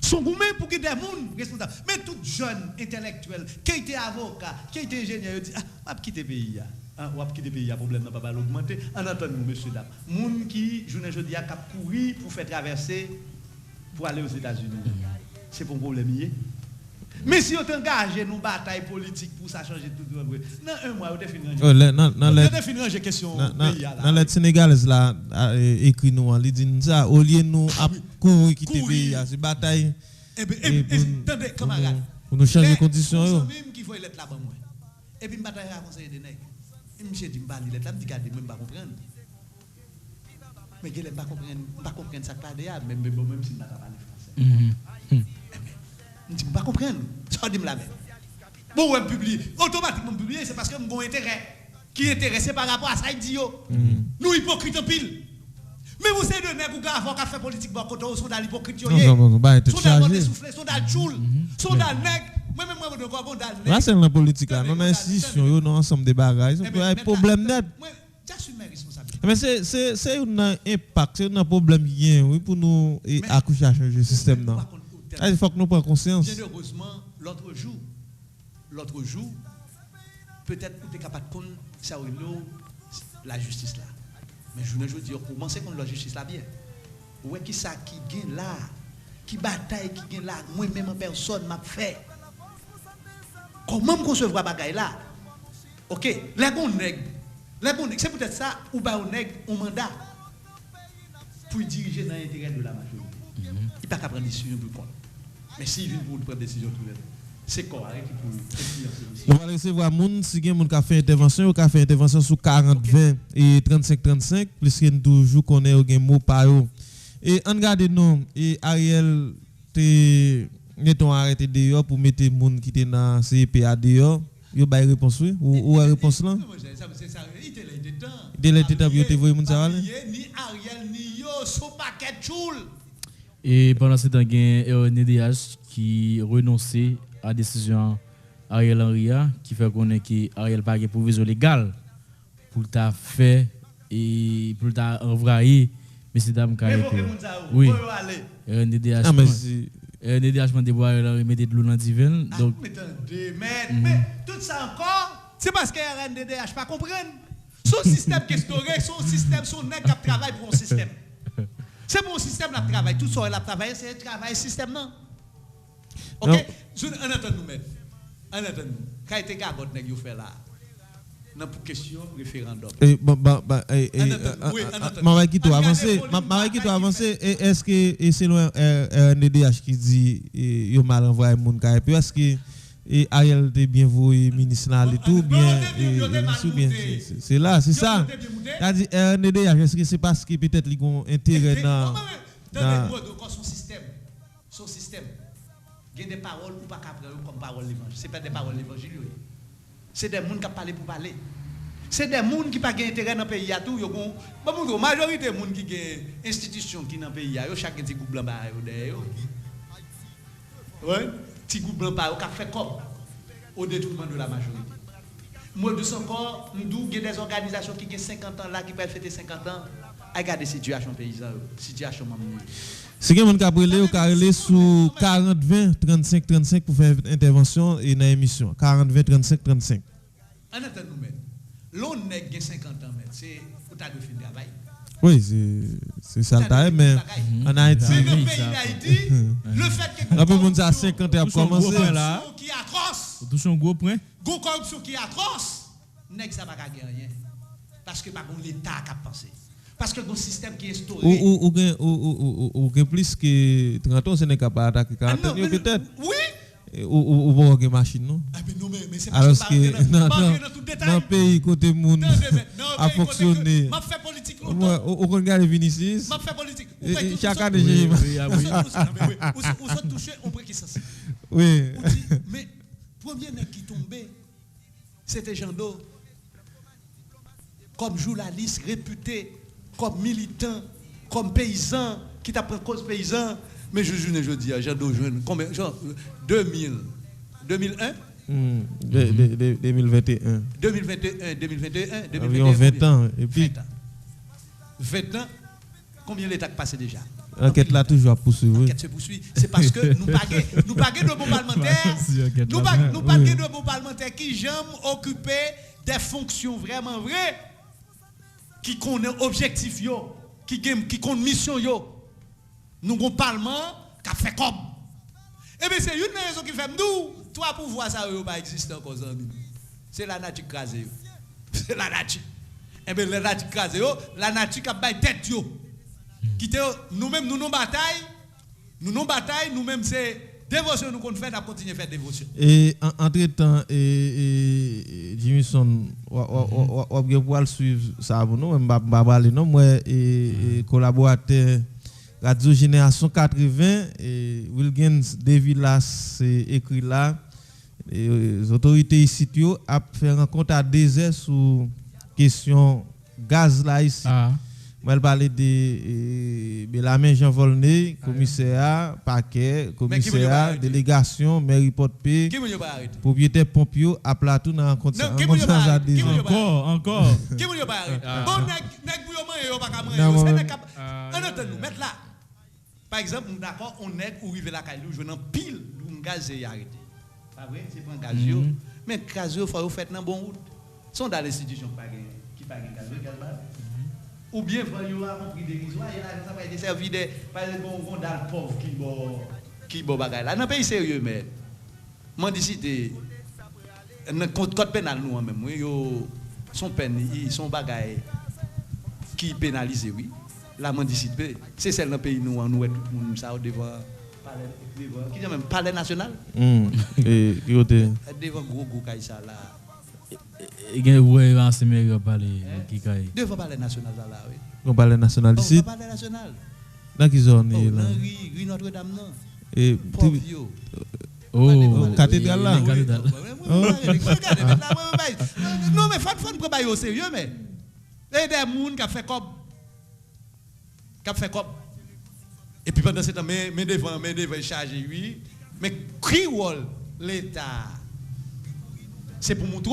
S6: Sont gourmets pour que des gens responsables. Mais tout jeune intellectuel, qui était avocat, qui était ingénieur, dit on va quitter le pays. On va quitter le pays, le problème n'a pas augmenté. En attendant, monsieur, dame. Moun qui, je ne dis pas, courir pour faire traverser pour aller aux États-Unis. C'est pour un problème. Mais si on t'engage dans une bataille politique pour ça changer tout, dans un mois, on définit une question.
S3: Dans les Sénégalais, là, écrit nous, ils disent ça, au lieu de nous courir quitter le pays, c'est bataille.
S6: Attendez, camarades.
S3: Pour nous changer les conditions.
S6: Je sais qu'il faut être là-bas. Et puis, je bataille à conseiller des nègres. Et je dis, je vais là, je dis, je ne vais pas comprendre. Mais je ne vais pas comprendre ça, même si je ne vais pas parler français. Je ne peux pas comprendre. Ça dit la même. Bon, on publie. Automatiquement publier, c'est parce que nous avons intérêt. Qui est intéressé par rapport à ça, il dit nous hypocrites en pile. Mais vous savez de nègres ou gars avant qu'à faire politique, vous sont dans l'hypocrite. Sont dans le soufflé, sont dans le choule, sont dans le nègre. Moi-même, moi, je suis dans le nègre.
S3: C'est la politique, non institution, nous ensemble des bagages. Il y a un problème net.
S6: J'assume mes responsabilités.
S3: Mais c'est un impact, c'est un problème bien pour nous accoucher à changer le système. Il faut que nous prenions conscience.
S6: Généreusement, l'autre jour, peut-être que tu es capable de connaître la justice là. Mais je ne veux dire, comment c'est qu'on la justice là bien? Où est qui ça qui gagne là? Qui bataille, qui gagne là? Moi-même en personne m'a fait. Comment me concevoir bagaille là? Ok, les bons nègres, c'est peut-être ça, ou bien on nègre un mandat pour diriger dans l'intérêt de la majorité. Il n'y a pas qu'à prendre des décisions pour le compte. Mais s'il vient pour prendre des décisions tout le temps, c'est quoi qui pour
S3: on va recevoir moun si quelqu'un qui a fait intervention sur 40 20 et 35 35 plus que toujours connaît au mot par eux. Et on regarde nous et Ariel te mettons arrêté dehors pour mettre moun qui était dans CPA dehors. Yo ba réponse oui ou réponse là? Il était temps pour te voir moun ça aller.
S6: Ni Ariel ni yo son paquet choule.
S4: Et pendant ce temps, il y a un NDH qui renonçait à la décision Ariel Henry, qui fait connaître qu'Ariel n'a pas de provision légale pour ta fait et pour ta envoyer messieurs dames caractère. Oui. Un NDH. Ah mais si un NDH m'a dit Ariel Henry mettre de l'eau dans divin. Donc
S6: mais tout ça encore, c'est parce que NDH pas comprendre. Son système qui est storé, son système, son nègre qui travaille pour un système. C'est bon système la travail, tout ça la travail, c'est le travail système non. OK, en attendant nous mettre. En attendant, quand était gagote nèg yo fait là. Non pour question référendum.
S3: Ma qui toi avancer est-ce que c'est loin RNDDH qui dit yo mal envoyé moun KP est-ce que Ariel était bien voué ministre là et tout bien c'est là c'est ça. T'as dit RNDDH est-ce que c'est parce que peut-être ils ont intérêt dans
S6: son système. Il y a des paroles ou pas comme paroles l'évangile. Ce n'est pas des paroles l'évangile. C'est des gens qui parlent pour parler. C'est des gens qui n'ont pas intérêt dans le pays. La majorité des gens qui ont des institutions qui dans le pays, chacun petit groupe blanc derrière. Oui, petit groupe blanc qui fait comme au détriment de la majorité. Moi, de son corps, nous avons des organisations qui ont 50 ans là, qui peuvent fêter 50 ans. Regardez la situation paysanne, situation maman.
S3: Si quelqu'un qui a brûlé, ou carrelé sous 40 20 35 35 pour faire intervention et dans l'émission 40 20 35 35.
S6: En attendant nous mettre. L'on n'est que 50 ans c'est pour ta de fin de travail.
S3: Oui, c'est ça le taille mais en Haïti.
S6: C'est dans le pays d'Haïti, le fait que
S3: un peu monde à 50 ans a commencé
S6: là qui est atroce.
S4: Touche un gros point.
S6: Go corruption qui est atroce. N'est ça pas gagner rien. Parce que pas l'état qui a pensé. Parce que le système qui est instauré.
S3: Ou plus que 30 ans, ce n'est pas attaquer 40 ans, peut-être.
S6: Oui.
S3: Ou voir une machine, non?
S6: Mais c'est
S3: alors que dans le pays, côté monde a fonctionné.
S6: Je fais politique longtemps.
S3: On regarde Vinicius.
S6: Je fais politique.
S3: Chaque année, j'ai.
S6: Vous êtes touché, on prend qui ça?
S3: Oui.
S6: Mais premier nez qui tombait, c'était Jean Do. Comme journaliste réputé. Comme militant, comme paysan, qui t'a pris cause paysan, mais je dis, j'ai deux jeunes, combien, genre 2000, 2001
S3: 2021.
S6: 2021.
S3: Environ 20 ans. Et puis,
S6: 20 ans, combien l'État passé déjà?
S3: L'enquête là toujours poursuivre.
S6: L'enquête se poursuit. C'est parce que nous paguons de bons parlementaires, nous paguons de bons parlementaires qui jamais occupé des fonctions vraiment vraies. Qui connaît objectif yo, qui connaît mission yo. Nous avons un parlement qui a fait comme. Et bien c'est une raison qui fait nous, toi pour voir ça yo pas exister encore ami. C'est la nature crasée. C'est la nature. Et bien la nature crasée yo, la nature qui a bail tête yo. Qui nous-mêmes nous bataille, nous-mêmes c'est dévotion nous qu'on fait, à continuer à faire dévotion. Et
S3: entre-temps, Jimison, on va pouvoir suivre ça pour nous, non, moi, collaborateur Radio Génération 80, Wilgens Devillas écrit là, les autorités ici ont fait rencontre à 2 heures sur question gaz là ici. Moi, je parlais de la main Jean Volney, commissaire, parquet, commissaire, délégation, mairie Porte-Paix, propriétaire pompier, à plateau dans la rencontre.
S4: Encore.
S6: Qui vous pas arrêté? Bon, nèg pour yo pas ka manger. C'est mettre là. Par exemple, d'accord, on est ou rive la caillou, je n'en pile un gaz et arrêté. Pas vrai, c'est pas un gaz yo. Mais gaz yo faut faire dans bon route. Sont dans l'institution qui pas gaz gaz. Ou bien, vous avez compris des raisons, ça va être servi de, par exemple, on a pauvre qui bon bagay là. Dans un pays sérieux, mais, mendicité, dans le code pénal, nous, même, son peine, son bagay qui pénalise, oui. La mendicité, c'est celle dans le pays, nous, tout le monde, ça, devant, qui dit même, palais national.
S3: Et
S6: devant gros ça là.
S4: Il y a un séminaire parler qui caille.
S6: Devant palais national là, oui.
S3: On parle national ici.
S6: Palais national.
S3: Dans quelle zone
S6: là? Rue Notre-Dame non.
S3: Et cathédrale là.
S6: Non mais faut prendre au sérieux mais. Et des gens qui fait comme et puis pendant ce temps mais devant charger oui mais criol l'état. C'est pour montrer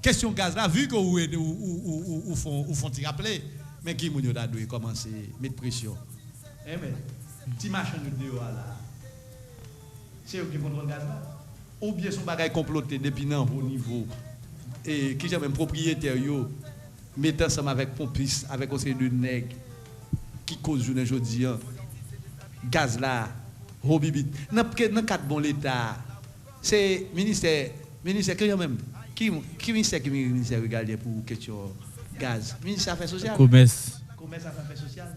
S6: question gaz là vu que ou font rappeler mais qui moun yo da doit commencer mettre pression. Eh mais petit machin de dehors là. C'est eux qui contrôlent gaz là. Ou bien son bagage comploté depuis nan au niveau et qui j'ai même propriétaire yo mettant ensemble avec pompiste avec conseil de nèg qui cause journée aujourd'hui gaz là robibit dans cadre bon l'état c'est ministère quand même qui ministère regarder pour question gaz ministère affaires sociales
S4: commerce
S6: affaires sociales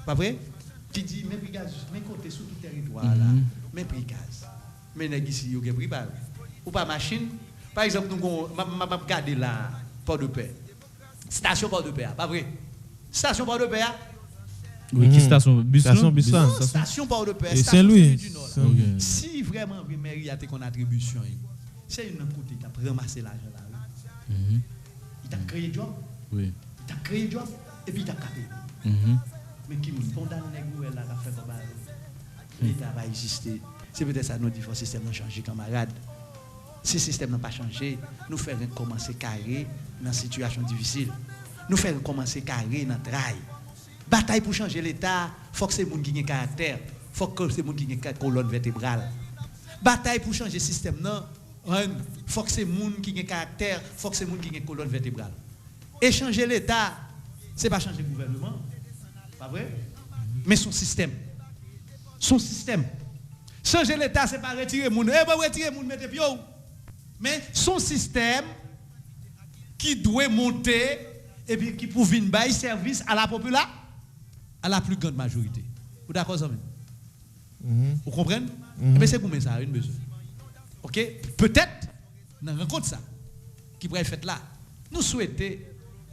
S6: pas vrai qui dit même prix gaz même côté sur tout territoire là même prix gaz mais nèg ici yo gen prix pas ou pas machine par exemple nous m'a regarder là Port-de-Paix station Port-de-Paix pas vrai station Port-de-Paix
S4: oui qui station bus
S6: station Port-de-Paix
S3: Saint-Louis
S6: du Nord si vraiment mairie a qu'on attribution c'est une côté qui a ramassé l'argent là il t'a créé job
S4: oui
S6: il t'a créé job et puis il t'a capé mais qui nous condamne nèg là a fait comme l'État va exister c'est peut-être ça nous dit faut système n'a changer camarade si le système n'a pas changé nous faire commencer carré dans situation difficile nous faire commencer carré dans travail bataille pour changer l'État faut que c'est monde qui ait caractère faut que c'est monde qui ait colonne vertébrale bataille pour changer système non faut que c'est monde qui ait caractère faut que c'est monde qui ait colonne vertébrale et changer l'État c'est pas changer le gouvernement pas vrai mais son système changer l'État c'est pas retirer monde pas retirer monde mettre pied mais son système qui doit monter et puis qui pour venir bailler service à la population à la plus grande majorité. Vous d'accord ça même? Vous comprenez? Mais c'est pour ça une besoin. OK? Peut-être dans rencontre ça qui pourrait être fait là. Nous souhaitons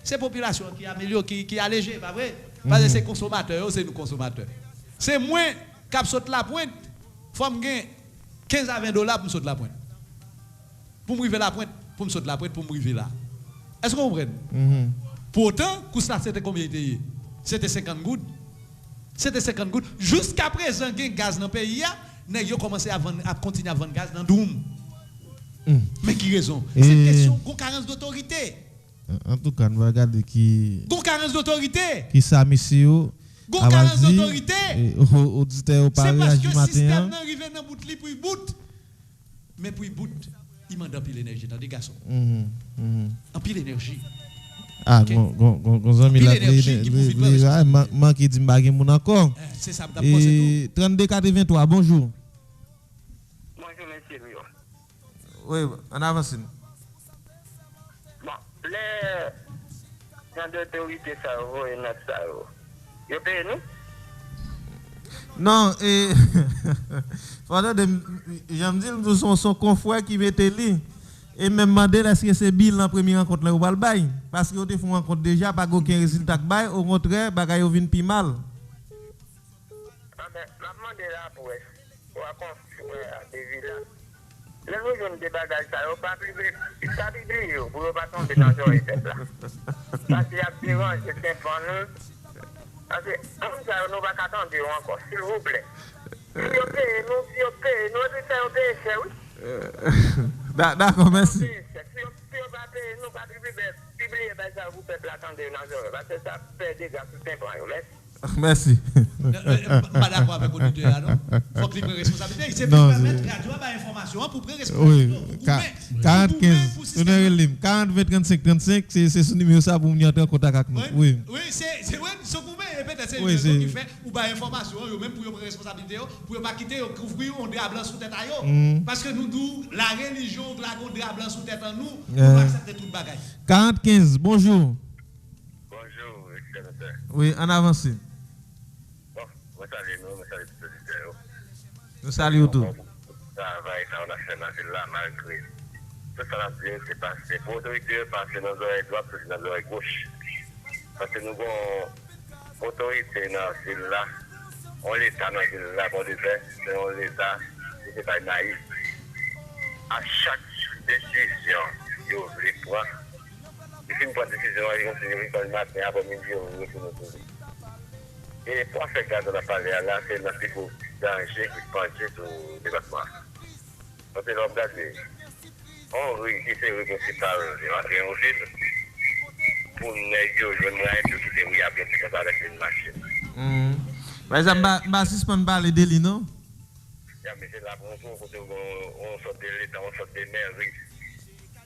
S6: ces populations qui améliorent qui allégent pas vrai? Parce que c'est consommateurs, c'est nous consommateurs. C'est moins cap saute la pointe, faut me gagner 15 à 20 dollars pour me sauter la pointe. Pour me river la pointe, pour me sauter la pointe pour me river là. Est-ce que vous comprenez? Pourtant, ça c'était combien était? C'était 50 gouttes. C'était 50 gouttes. Jusqu'à présent, il y a gaz dans le pays, il a commencé à continuer à vendre gaz dans le Doum. Mais qui raison? C'est une question de carence d'autorité.
S3: En tout cas, on va regarder qui.
S6: Carence d'autorité.
S3: Qui ça, monsieur?
S6: Carence d'autorité.
S3: Auditeur,
S6: c'est parce que le système n'arrive dans le bout pour y bout. Mais pour y bout, il m'a pile l'énergie dans des garçons. En pile l'énergie.
S3: Ah, gon ami la manque dit m'bagé mon encore.
S6: C'est ça me posé tout.
S3: 32 83 bonjour.
S7: Bonjour monsieur.
S3: Oui, on avance.
S7: Bon, les gens d'autorité ça et notre ça. Yo paye nous?
S3: Non, j'aime dire nous son confrère qui mettait lui. Et même demander est-ce que c'est Bill la première rencontre là ou pas le bail parce que vous font rencontre déjà pas aucun résultat bail au contraire bagaille yo vinn pi mal.
S7: Ah ben la demande là pour construire des villas. Les nous jeunes des bagages ça pas publier pour pas tomber dans ce tête là. Parce qu'il y a des gens qui sont pour nous. Parce que comme ça nous pas attendre encore s'il vous plaît. Si vous payez nous c'est cher oui.
S3: D'accord, merci.
S7: Si on va payer, nous pas publier ça vous peuple attendre dans parce que ça fait des gars tout simplement.
S3: Merci.
S6: Pas d'accord avec l'auditeur non. Faut que les responsabilités, c'est pour permettre radio à information pour prendre responsabilité.
S3: Oui. 45 40 20 35 35 c'est ce numéro ça pour venir en contact avec nous. Oui.
S6: Oui, c'est ce pour peut-être c'est une qui fait ou pas information même pour prendre responsabilité pour pas quitter couvrir on drap blanc sous tête à yo parce que nous nous la religion la drap blanc sous tête en nous pour accepter toute bagaille.
S3: 45 bonjour.
S7: Bonjour, excellent.
S3: Oui, en avance.
S7: Bon, moi salut nous, moi salut tous les auditeurs.
S3: Nous saluons tout.
S7: Travail ça on a fait dans ville là malgré. Tout ça là c'est passé pour autorité passer dans l'oreille droite puis dans l'oreille gauche. Parce que nous avons autorité dans ville là, on l'état dans ville là pour le faire, mais on l'état c'est pas naïf. À chaque décision, il ouvre quoi. Il fait une bonne décision, il continue le matin avant midi on retourne. Et pour faire garde la palais là, c'est le plus gros danger qui se passe sur le département. Parce que l'on regarde, on réussit c'est le principal de rentrer en ville pour nous jouer moyen de quitter oui après c'est comme avec une machine.
S3: Par exemple, ma suspend pas les délits non?
S7: Mais c'est là pour on sort de l'État, on sort des mairies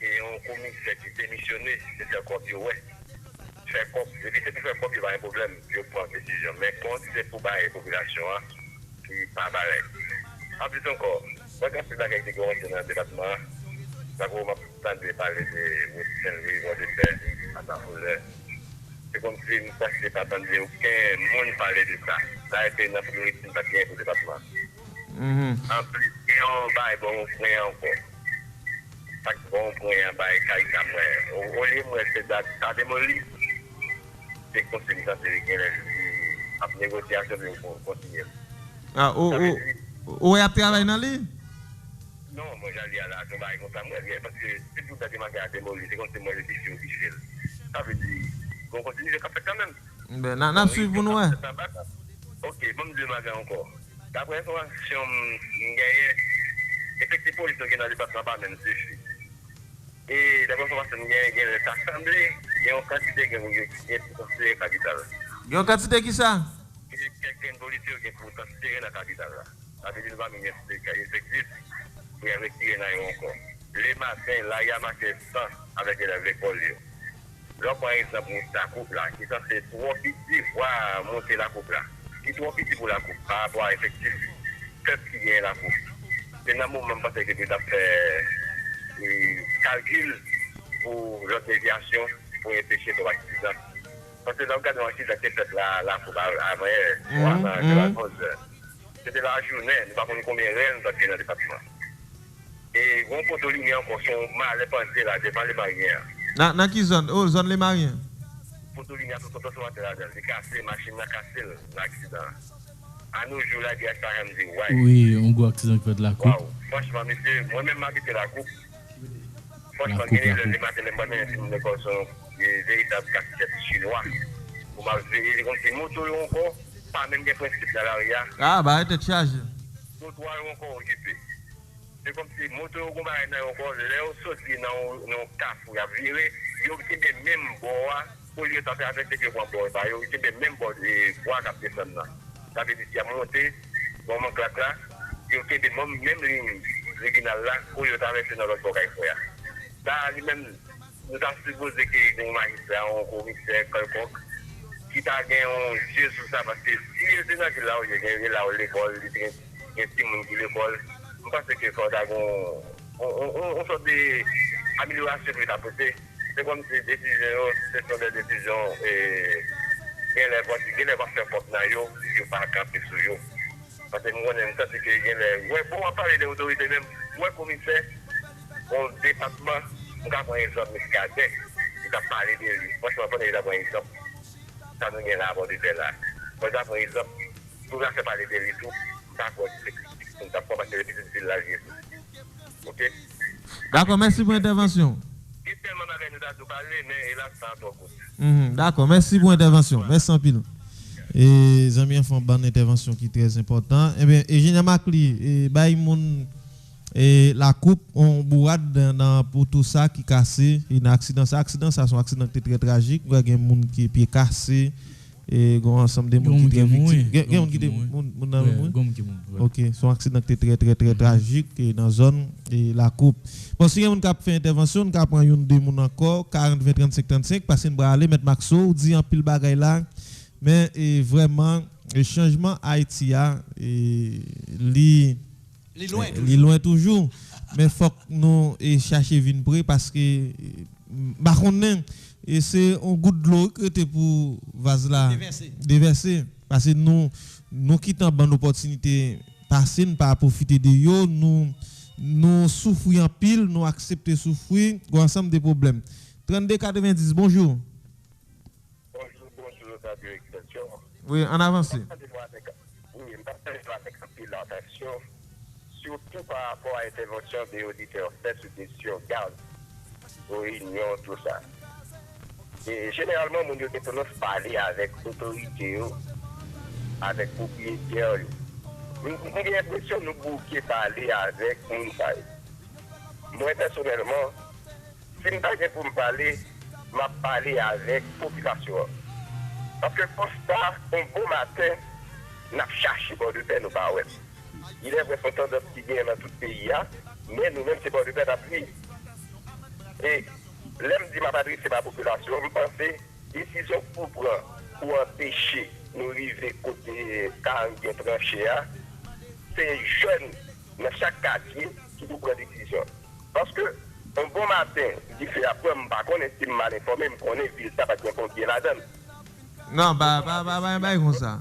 S7: et on commissaire qui démissionné, c'est encore du ouais. faire comme, et puis c'est pour faire comme il y a un problème, je prends une décision. Mais quand c'est pour la population, qui n'est pas pareil. En plus encore, moi, quand c'est la qualité qui est dans le département, d'abord, on m'a parlé de Saint-Louis, de paix, à sa foule. C'est comme si nous ne pas entendu aucun monde parler de ça. Ça a été une priorité pour le département. En plus, on va bon point encore. Ça bon point, au lieu de c'est ça démoli. C'est conseil ça c'est la négociation pour continuer.
S3: Ah, où est travail dans lui?
S7: Non, moi j'allais à la travail comme ça, parce que si tout a démarqué à démolir, c'est comme si moi je suis sur Michel. Ça veut dire qu'on continue de faire quand même.
S3: Ben, n'a suivi pour nous.
S7: Ok, bon, je vais encore. D'après l'information, effectivement, police qui est dans le département, pas même suffit. Et d'après l'information, il y a une assemblée, il y a une quantité qui est pour construire la capitale.
S3: Il y a une quantité qui ça?
S7: Quelqu'un de politique qui est pour construire la capitale. Ça veut dire qu'il va y avoir effectif pour retirer encore. Les matins, là, il y a marqué 100 avec l'école. Là, par exemple, la coupe là, qui est censé trop petit pour monter la coupe là. Qui est trop petit pour la coupe par rapport à l'effectif, qu'est-ce qui vient la coupe? C'est dans le moment parce que tu as fait calcul pour l'autorisation pour empêcher ton accident. Parce que dans le cas de l'accident, c'est fait la coupe avant, c'était la journée, nous ne savons pas combien de rennes dans le département. Et on peut te lumière encore son mal pensé là devant les barrières.
S3: Dans quelle zone? Oh, zone les Mariens.
S7: Pour tout lumière, tout ça, là, c'est cassé, machine a cassé l'accident. À nos jours, là, il y a ça, me dit, ouais.
S4: Oui, on voit accident qui fait de la coupe.
S7: Wow. Franchement, monsieur, moi-même, j'habite la coupe. Franchement, les matins, les matins, sont des véritables casquettes chinois. Pour m'avoir comme si moto encore, pas même des principes dans l'arrière.
S3: Ah, bah, elle te charge.
S7: Moto encore occupé. C'est comme si moto encore, les sortis dans le café, il y a viré, il y a même bois, pour lui tenter avec ce qu'il y a bois, il y a même bois de bois qui a personne là. Ça veut dire qu'il y a monté, bon, mon claque là, il y a même ligne originale là, pour lui traverser dans l'autre bois. Ça, lui-même, nous avons supposé qu'il y a un magistrat, un commissaire, quelconque, qui t'a gagné un jeu sur ça, parce que si il était là, il y a l'école, il y a un petit monde qui l'école. Je pense que on sort des améliorations pour l'apporter. C'est comme si des décisions, ce sont des décisions et il va faire porte dans eux, il ne va pas camper sur eux. Parce que nous avons ça, c'est que ouais, pour parler des autorités même, ouais, commissaire, au département, nous avons un exemple, mais cadet, il a parlé de lui. Moi, je ne sais pas si il a un exemple. Ça nous a là à de là. Moi, j'ai un exemple, nous avons parlé de lui tout, d'accord,
S3: D'accord, merci pour l'intervention. D'accord, merci pour l'intervention. Merci en pile. Et les amis font une bonne intervention qui est très importante. Eh bien, Général Macli, et la coupe, on bourrade pour tout ça qui est cassé. Il y a un accident. C'est un accident qui est très tragique. Il y a des gens qui est pied cassé. Et il y a ensemble de gens qui sont victimes. Ok, son accident est très tragique dans la zone de la coupe. Bon, si vous avez fait intervention, vous avez une deux personnes encore, 40, 20, 35, 35, passez pour aller, mettre Maxo, dit un pile bagaille là. Mais vraiment, le changement Haïti est loin toujours. Mais il faut que nous cherchions vin près parce que et c'est un goutte de l'eau que tu pour vase là déverser parce que nous quittons bonne opportunité passer pas profiter de yo nous souffrir en pile nous accepter souffrir ensemble des problèmes 32 90 bonjour. Oui, en avance.
S7: Oui, surtout par rapport à l'intervention des auditeurs faits sur des surgardes, réunions, tout ça. Et généralement, mon Dieu, on parler avec l'autorité, avec le propriétaire. J'ai l'impression de nous parler avec nous. Moi, personnellement, si je ne pas pour me parler, je parler avec la population. Parce que constat, un beau matin, nous avons cherché pour de paix, nous pas ouais. Il est vrai qu'on de petits gains dans tout le pays, mais nous-mêmes, c'est pour de paix d'appui. Et l'aime dit ma patrie, c'est ma population. Je pense décision pour prendre pour empêcher nous arriver côté carrière tranché, c'est jeunes dans chaque quartier qui nous prend décision. Parce que un bon matin, il fait après, je ne sais pas si je mal informé, je connais ville, ça va bien pompier là-dedans.
S3: Non, comme ça.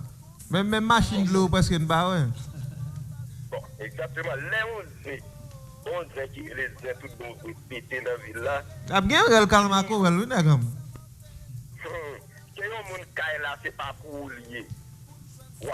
S3: Même machine de l'eau, parce que bah ouais.
S7: Bon, exactement. Les 11 qui les tout le monde pété dans la ville là.
S3: Ah, bien, le calmaco, le nègre.
S7: Que yon moun kay là, c'est pas pour lier. Ou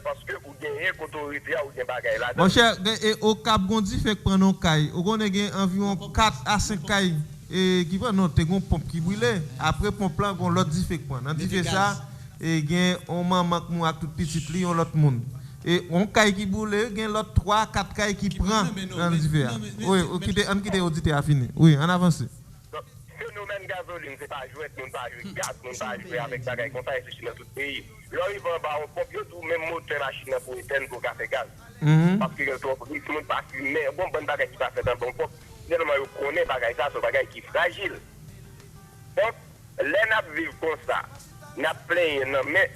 S7: parce que vous gagnez autorité ou gagnez bagay là.
S3: Mon cher, au Cap Gondi fait prendre un caille. Au on a environ 4 à 5 cailles et qui prend non, t'es une pompe qui brûle. Après pompe là, on l'autre dit fait quoi. On dit fait ça et gagne on maman avec tout petit li on l'autre monde. Et on caille qui brûle, gagne l'autre 3 4 cailles qui prend dans dit fait. Oui, on quitte auditer a fini. Oui, en avance.
S7: Phénomène gasoline, c'est pas jouer, nous pas jouer gaz, nous pas jouer avec bagay comme ça ici dans tout le pays. Là, ils vont avoir un pompe, tout même moteur machine pour éteindre pour café gaz. Parce que le trop, ils ne pas fumer, bon bagay qui va faire dans bon pompe. Tellement ils connaissent bagay ça, c'est bagay qui est fragile. Donc, les nappes vivent comme ça. N'a plein, mais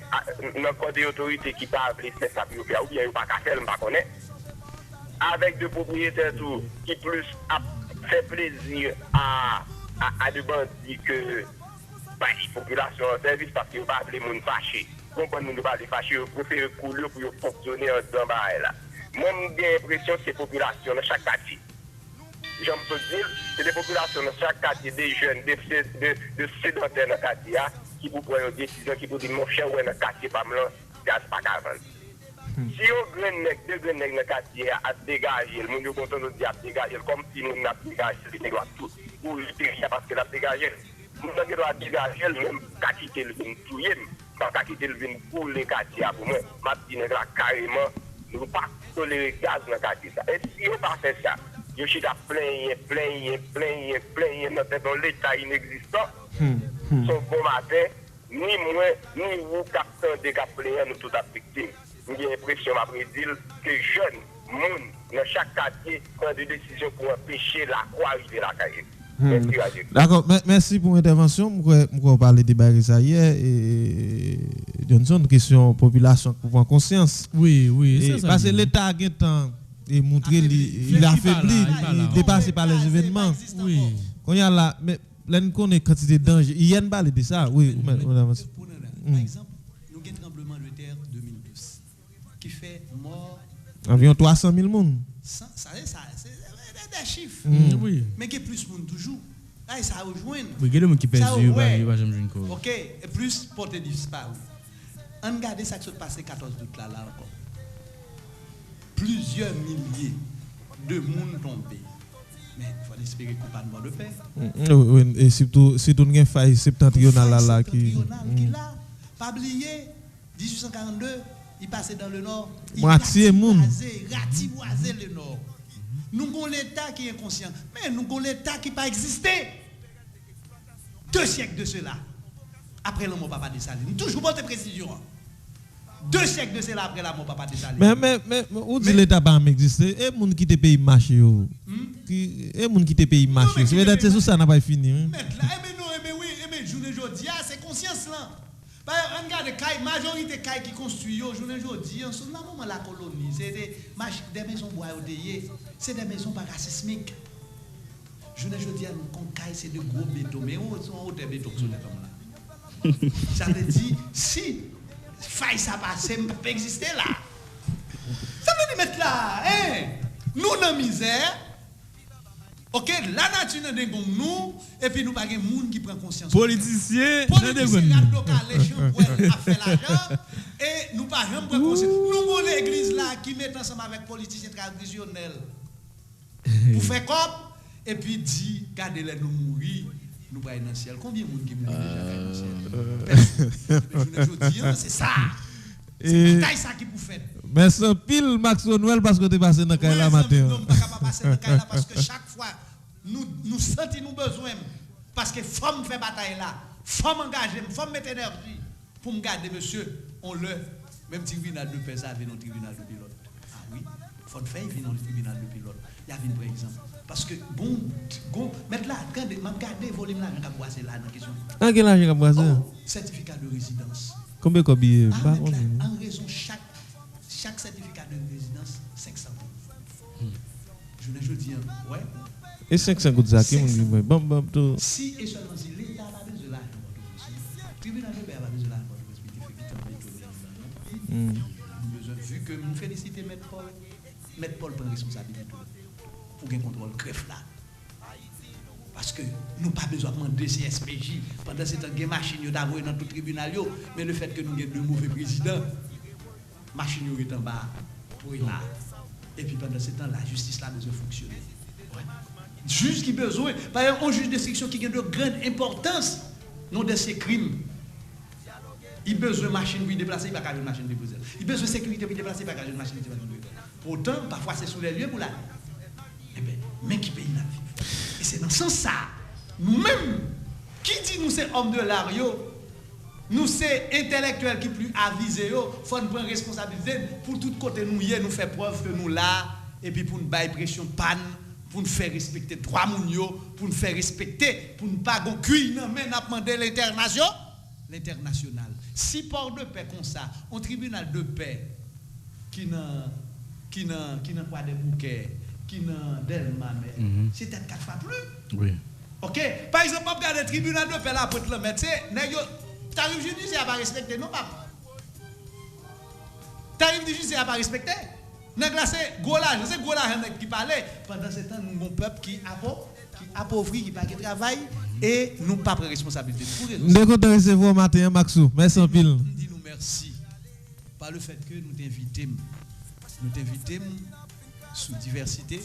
S7: dans code d'autorité qui pas laisser ça pour ou bien pas qu'à faire, pas connaître. Avec des propriétaires tout qui plus fait plaisir à des bandits que les populations en service parce qu'ils ne pas les gens fâchés. Comprendre nous ne pas les fâchés, ils préfèrent couler pour fonctionner en bas là. Moi, j'ai l'impression que c'est des populations dans chaque quartier. J'aime te dire, c'est des populations dans chaque quartier, des jeunes, de sédentaires dans le quartier qui vous prennent une décision, qui vous disent mon cher, ouais, dans le quartier, pas me gaz pas qu'à vendre. Si on a deux grenades dans le quartier à dégager, le monde est content de dire à dégager, comme si nous avons dégagé, c'est tout. Pour le pays, parce que la dégagé. Nous avons dégagé, même qu'à quitter le vin tout, pas qu'à quitter le vin pour les quartiers pour moi. Ma petite carrément, nous ne pouvons pas tolérer gaz dans le quartier. Et si on ne pas fait ça, je suis à plein dans l'état inexistant. Sauf bon matin, ni moi, ni vous, capteurs des capteurs, nous tous victimes. J'ai l'impression, après dire, que jeunes, monde, dans chaque quartier, prennent des décisions pour empêcher la croix arriver à la carrière.
S3: D'accord, merci pour l'intervention. Je vais parler de ça hier. Et Johnson, question population pour prendre conscience.
S4: Oui,
S3: c'est ça. Parce que l'État a montré il affaibli, il dépassé par les événements.
S4: Oui.
S3: Quand il y a là, mais là, nous connaissons quantité de danger. Il y a une balle de ça. Oui,
S6: par exemple, nous avons un tremblement de terre 2012 qui fait mort.
S3: Environ 300 000 personnes.
S6: C'est des chiffres.
S4: Oui.
S6: Mais il y a plus de monde toujours. Là, ça rejoint.
S4: Oui, il y a des gens qui pèsent sur le
S6: ok, et plus porter disparu. On regarde ça qui s'est passé 14 août là encore. Plusieurs milliers de monde tombés. Mais il faut espérer qu'on pas de mort de paix.
S3: Oui, et surtout nous avons faille septentrionale là qui
S6: là. Pas oublier 1842, il passait dans le nord. Il
S3: ratiboisé
S6: le nord. Nous avons l'État qui est inconscient, mais nous avons l'État qui n'a pas existé. 2 siècles de cela, après le mot papa de Saline. Toujours bonne précision. 2 siècles de cela après la mort papa de Saline.
S3: Mais où dit l'État pas exister? Et les gens qui te payent marché. Et les gens qui te payent marché. C'est-à-dire que ça n'a pas fini.
S6: Mais journée aujourd'hui, c'est conscience là. Regarde, la majorité de qui construit aujourd'hui, dans le moment de la colonie, c'est des maisons bois c'est des maisons pas sismiques. Je ne dis pas que c'est de gros béton, mais on sont des bétons sur les là. Ça veut dire, si faille ça passe, ça peut exister là. Ça veut dire mettre là, nous dans la misère. Ok, la nature n'est pas nous, et puis nous pas de monde qui prend conscience.
S4: Politiciens,
S6: les champs a fait l'argent, et nous pas jamais prendre conscience. Nous avons l'église là qui met ensemble avec politiciens traditionnels pour faire comme, et puis dit, gardez-les nous mourir, nous pas dans le ciel. Combien de monde qui mourent déjà dans le ciel? C'est ça. C'est ça qui vous fait.
S3: Mais c'est pile Max Noël parce que tu es passé dans le matin.
S6: Non, je ne peux pas passer dans le parce que chaque fois, nous sentons nous besoin. Parce que femme fait bataille là. Femme engagée, femme mettre énergie. Pour me garder, monsieur, on le. Même tribunal de paix, ça avait un tribunal de pilote. Ah oui.
S5: faut faire venir dans le tribunal de pilote. Il y a une par exemple. Parce que, mettre là, regardez le volume là, je vais boire là dans la question.
S3: Ah, quel âge vous boire ça?
S5: Certificat de résidence.
S3: Combien de billets?
S5: En raison, chaque certificat de résidence, 500 euros. Je dis, ouais.
S3: Et 500 euros, ça, qui bon,
S5: si et seulement si l'État a besoin de l'argent, le tribunal de paix a besoin de l'argent, vu que nous félicitons Maître Paul prend responsabilité pour un contrôle greffe là. Parce que nous n'avons pas besoin de demander CSPJ. Pendant ce temps, il y a des machines d'avouer dans tout le tribunal, mais le fait que nous ayons deux mauvais présidents, la machine est en bas, pour là. Et puis pendant ce temps, la justice là besoin de fonctionner. Juge qui a besoin, par exemple, un juge d'instruction qui a de grande importance dans ces crimes. Il a besoin de machine pour se déplacer, il n'y a pas de machine pour déposer. Il a besoin de sécurité pour se déplacer, il n'y a pas de machine pour déposer. Pourtant, parfois c'est sous les lieux pour la. Eh bien, mais qui paye la vie. Et c'est dans ce sens ça, nous-mêmes, qui dit nous c'est hommes de l'art, nous c'est intellectuels qui plus avisés, il faut nous prendre responsabilité pour tout côté nous faire preuve que nous là, et puis pour nous bailler pression panne, pour nous faire respecter droit mounio, pour nous faire respecter, pour ne pas go cuire, mais nous demander l'international. Si port de paix comme ça, un tribunal de paix qui n'a pas de bouquet, qui n'a d'Elma, c'est peut-être 4 fois plus.
S4: Oui.
S5: Ok? Par exemple, on regarde le tribunal de paix là pour te le mettre, tarif judiciaire n'a pas respecté, non pas? Tarif judiciaire n'a pas respecté. C'est gros l'argent qui parlait. Pendant ce temps, nous avons un peuple qui appauvrit, qui n'a pas de travail, et nous n'avons pas de responsabilité.
S3: Nous sommes content de recevoir matin, Maxou. Merci en pile.
S5: Nous disons merci par le fait que nous t'invitons sous diversité.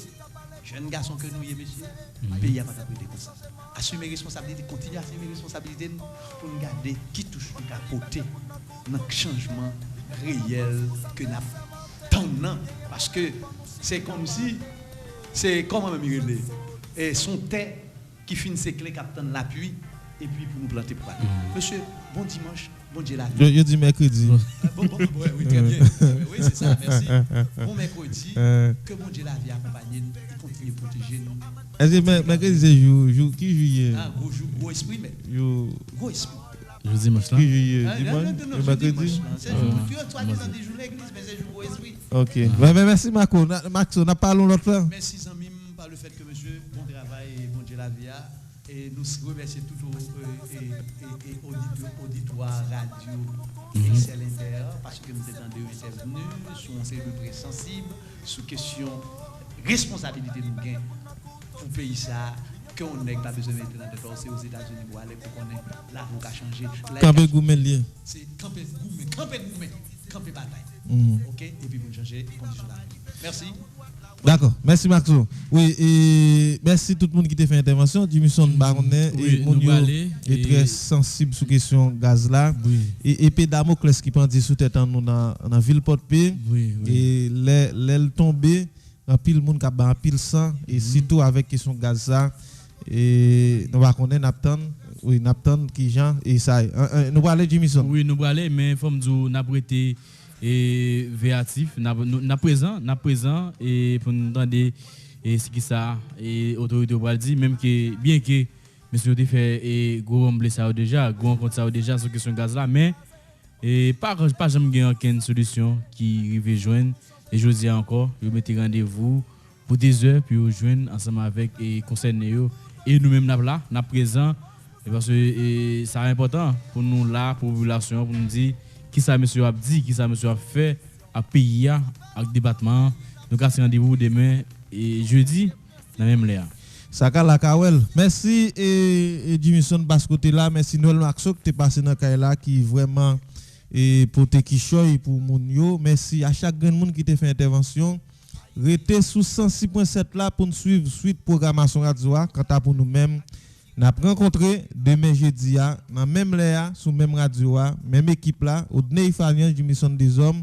S5: Jeunes garçons que nous y sommes, monsieur, le pays n'a pas prêté comme ça. Assumer responsabilité, continuer à assumer responsabilité pour nous garder qui touche le capoter dans le changement réel que nous avons. Parce que c'est comme si, c'est comme un mirelé. Et son tête qui finit ses clés, captant l'appui, et puis pour nous planter pour aller. Monsieur, bon dimanche, bon Dieu la vie.
S3: Je dis mercredi.
S5: Oui, très bien. Oui, c'est ça, merci. Bon mercredi, que bon Dieu la vie accompagne nous, et continue à protéger nous.
S3: Est-ce que mercredi c'est jour qui juillet?
S5: Ah, gros esprit, mais. Gros esprit.
S4: Je dimanche là.
S3: Qui juillet? Dimanche? Mercredi?
S5: C'est jour. Tu as soi-disant des jours l'église, mais c'est jour gros esprit.
S3: Ok. Merci Maxo, on a parlé l'autre fois.
S5: Merci Zamim par le fait que monsieur, bon travail et bon Dieu la vie. Et nous remercions tout auditoire radio Excellenter parce que nous sommes intervenus sur un série de près sensible, sur question responsabilité nous gain pour le pays ça, qu'on n'ait pas besoin de mettre dans le temps, c'est aux États-Unis pour aller pour qu'on ait l'avocat changé.
S3: Camper Goumen lié.
S5: C'est camper Goumen, camper bataille. Ok, et puis pour changer condition de la vie. Merci.
S3: D'accord, merci Maxo. Oui, et merci tout le monde qui t'a fait intervention. Jimison Baronnet et Mounio est très sensible sur la question gaz là. Oui. Et Pédamoclès qui pendit sous tête nous dans la ville Port-Paix. Oui. Et l'aile tombée, en pile monde qui a pile sang et surtout avec question gaz ça. Et nous va connaître Napton. Oui, Napton qui Jean et ça. Nous va aller Jimison.
S4: Oui, nous va aller, mais faut me dire n'a prêté et véatif n'a présent et pour nous entendre et ce qui ça et autorité va dire même que bien que monsieur a fait et gros blessé ça déjà gros compte ça déjà sur question gaz là mais et pas jamais gagner aucune solution qui arrive joindre et je dis encore je mettez rendez-vous pour des heures puis vous joindre ensemble avec et concerné et nous même là présent parce que c'est important pour nous là pour population pour nous dire qui ça monsieur a dit, qui ça monsieur a fait à pays avec département. Donc à rendez-vous demain et jeudi dans même l'air.
S3: Saka la Kawel. Merci et Jimison basse côté là, merci Noël Maxo qui t'es passé dans Kaila qui vraiment et pour te kichoy pour Mounio. Merci à chaque grand monde qui t'a fait intervention. Restez sous 106.7 là pour nous suivre suite programmation radio quant à pour nous-mêmes. Nous avons rencontré demain jeudi dans même Léa, sous même radio, même équipe là, au Dnei Fabien du Mission des Hommes.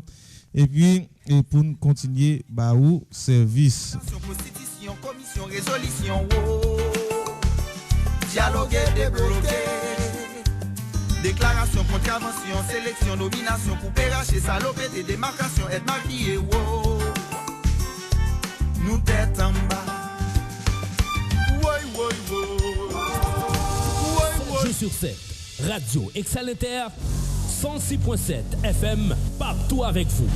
S3: Et puis, pour nous continuer, au service.
S2: Constitution, commission, résolution, dialogue et débloquer. Déclaration, contravention, sélection, nomination, coupé, raché, salopé, démarcation, aide maquillée, nous tête en bas. Woy, woy, woy. Woy,
S1: 7 jours sur 7, Radio Excel Inter, 106.7 FM, partout avec vous.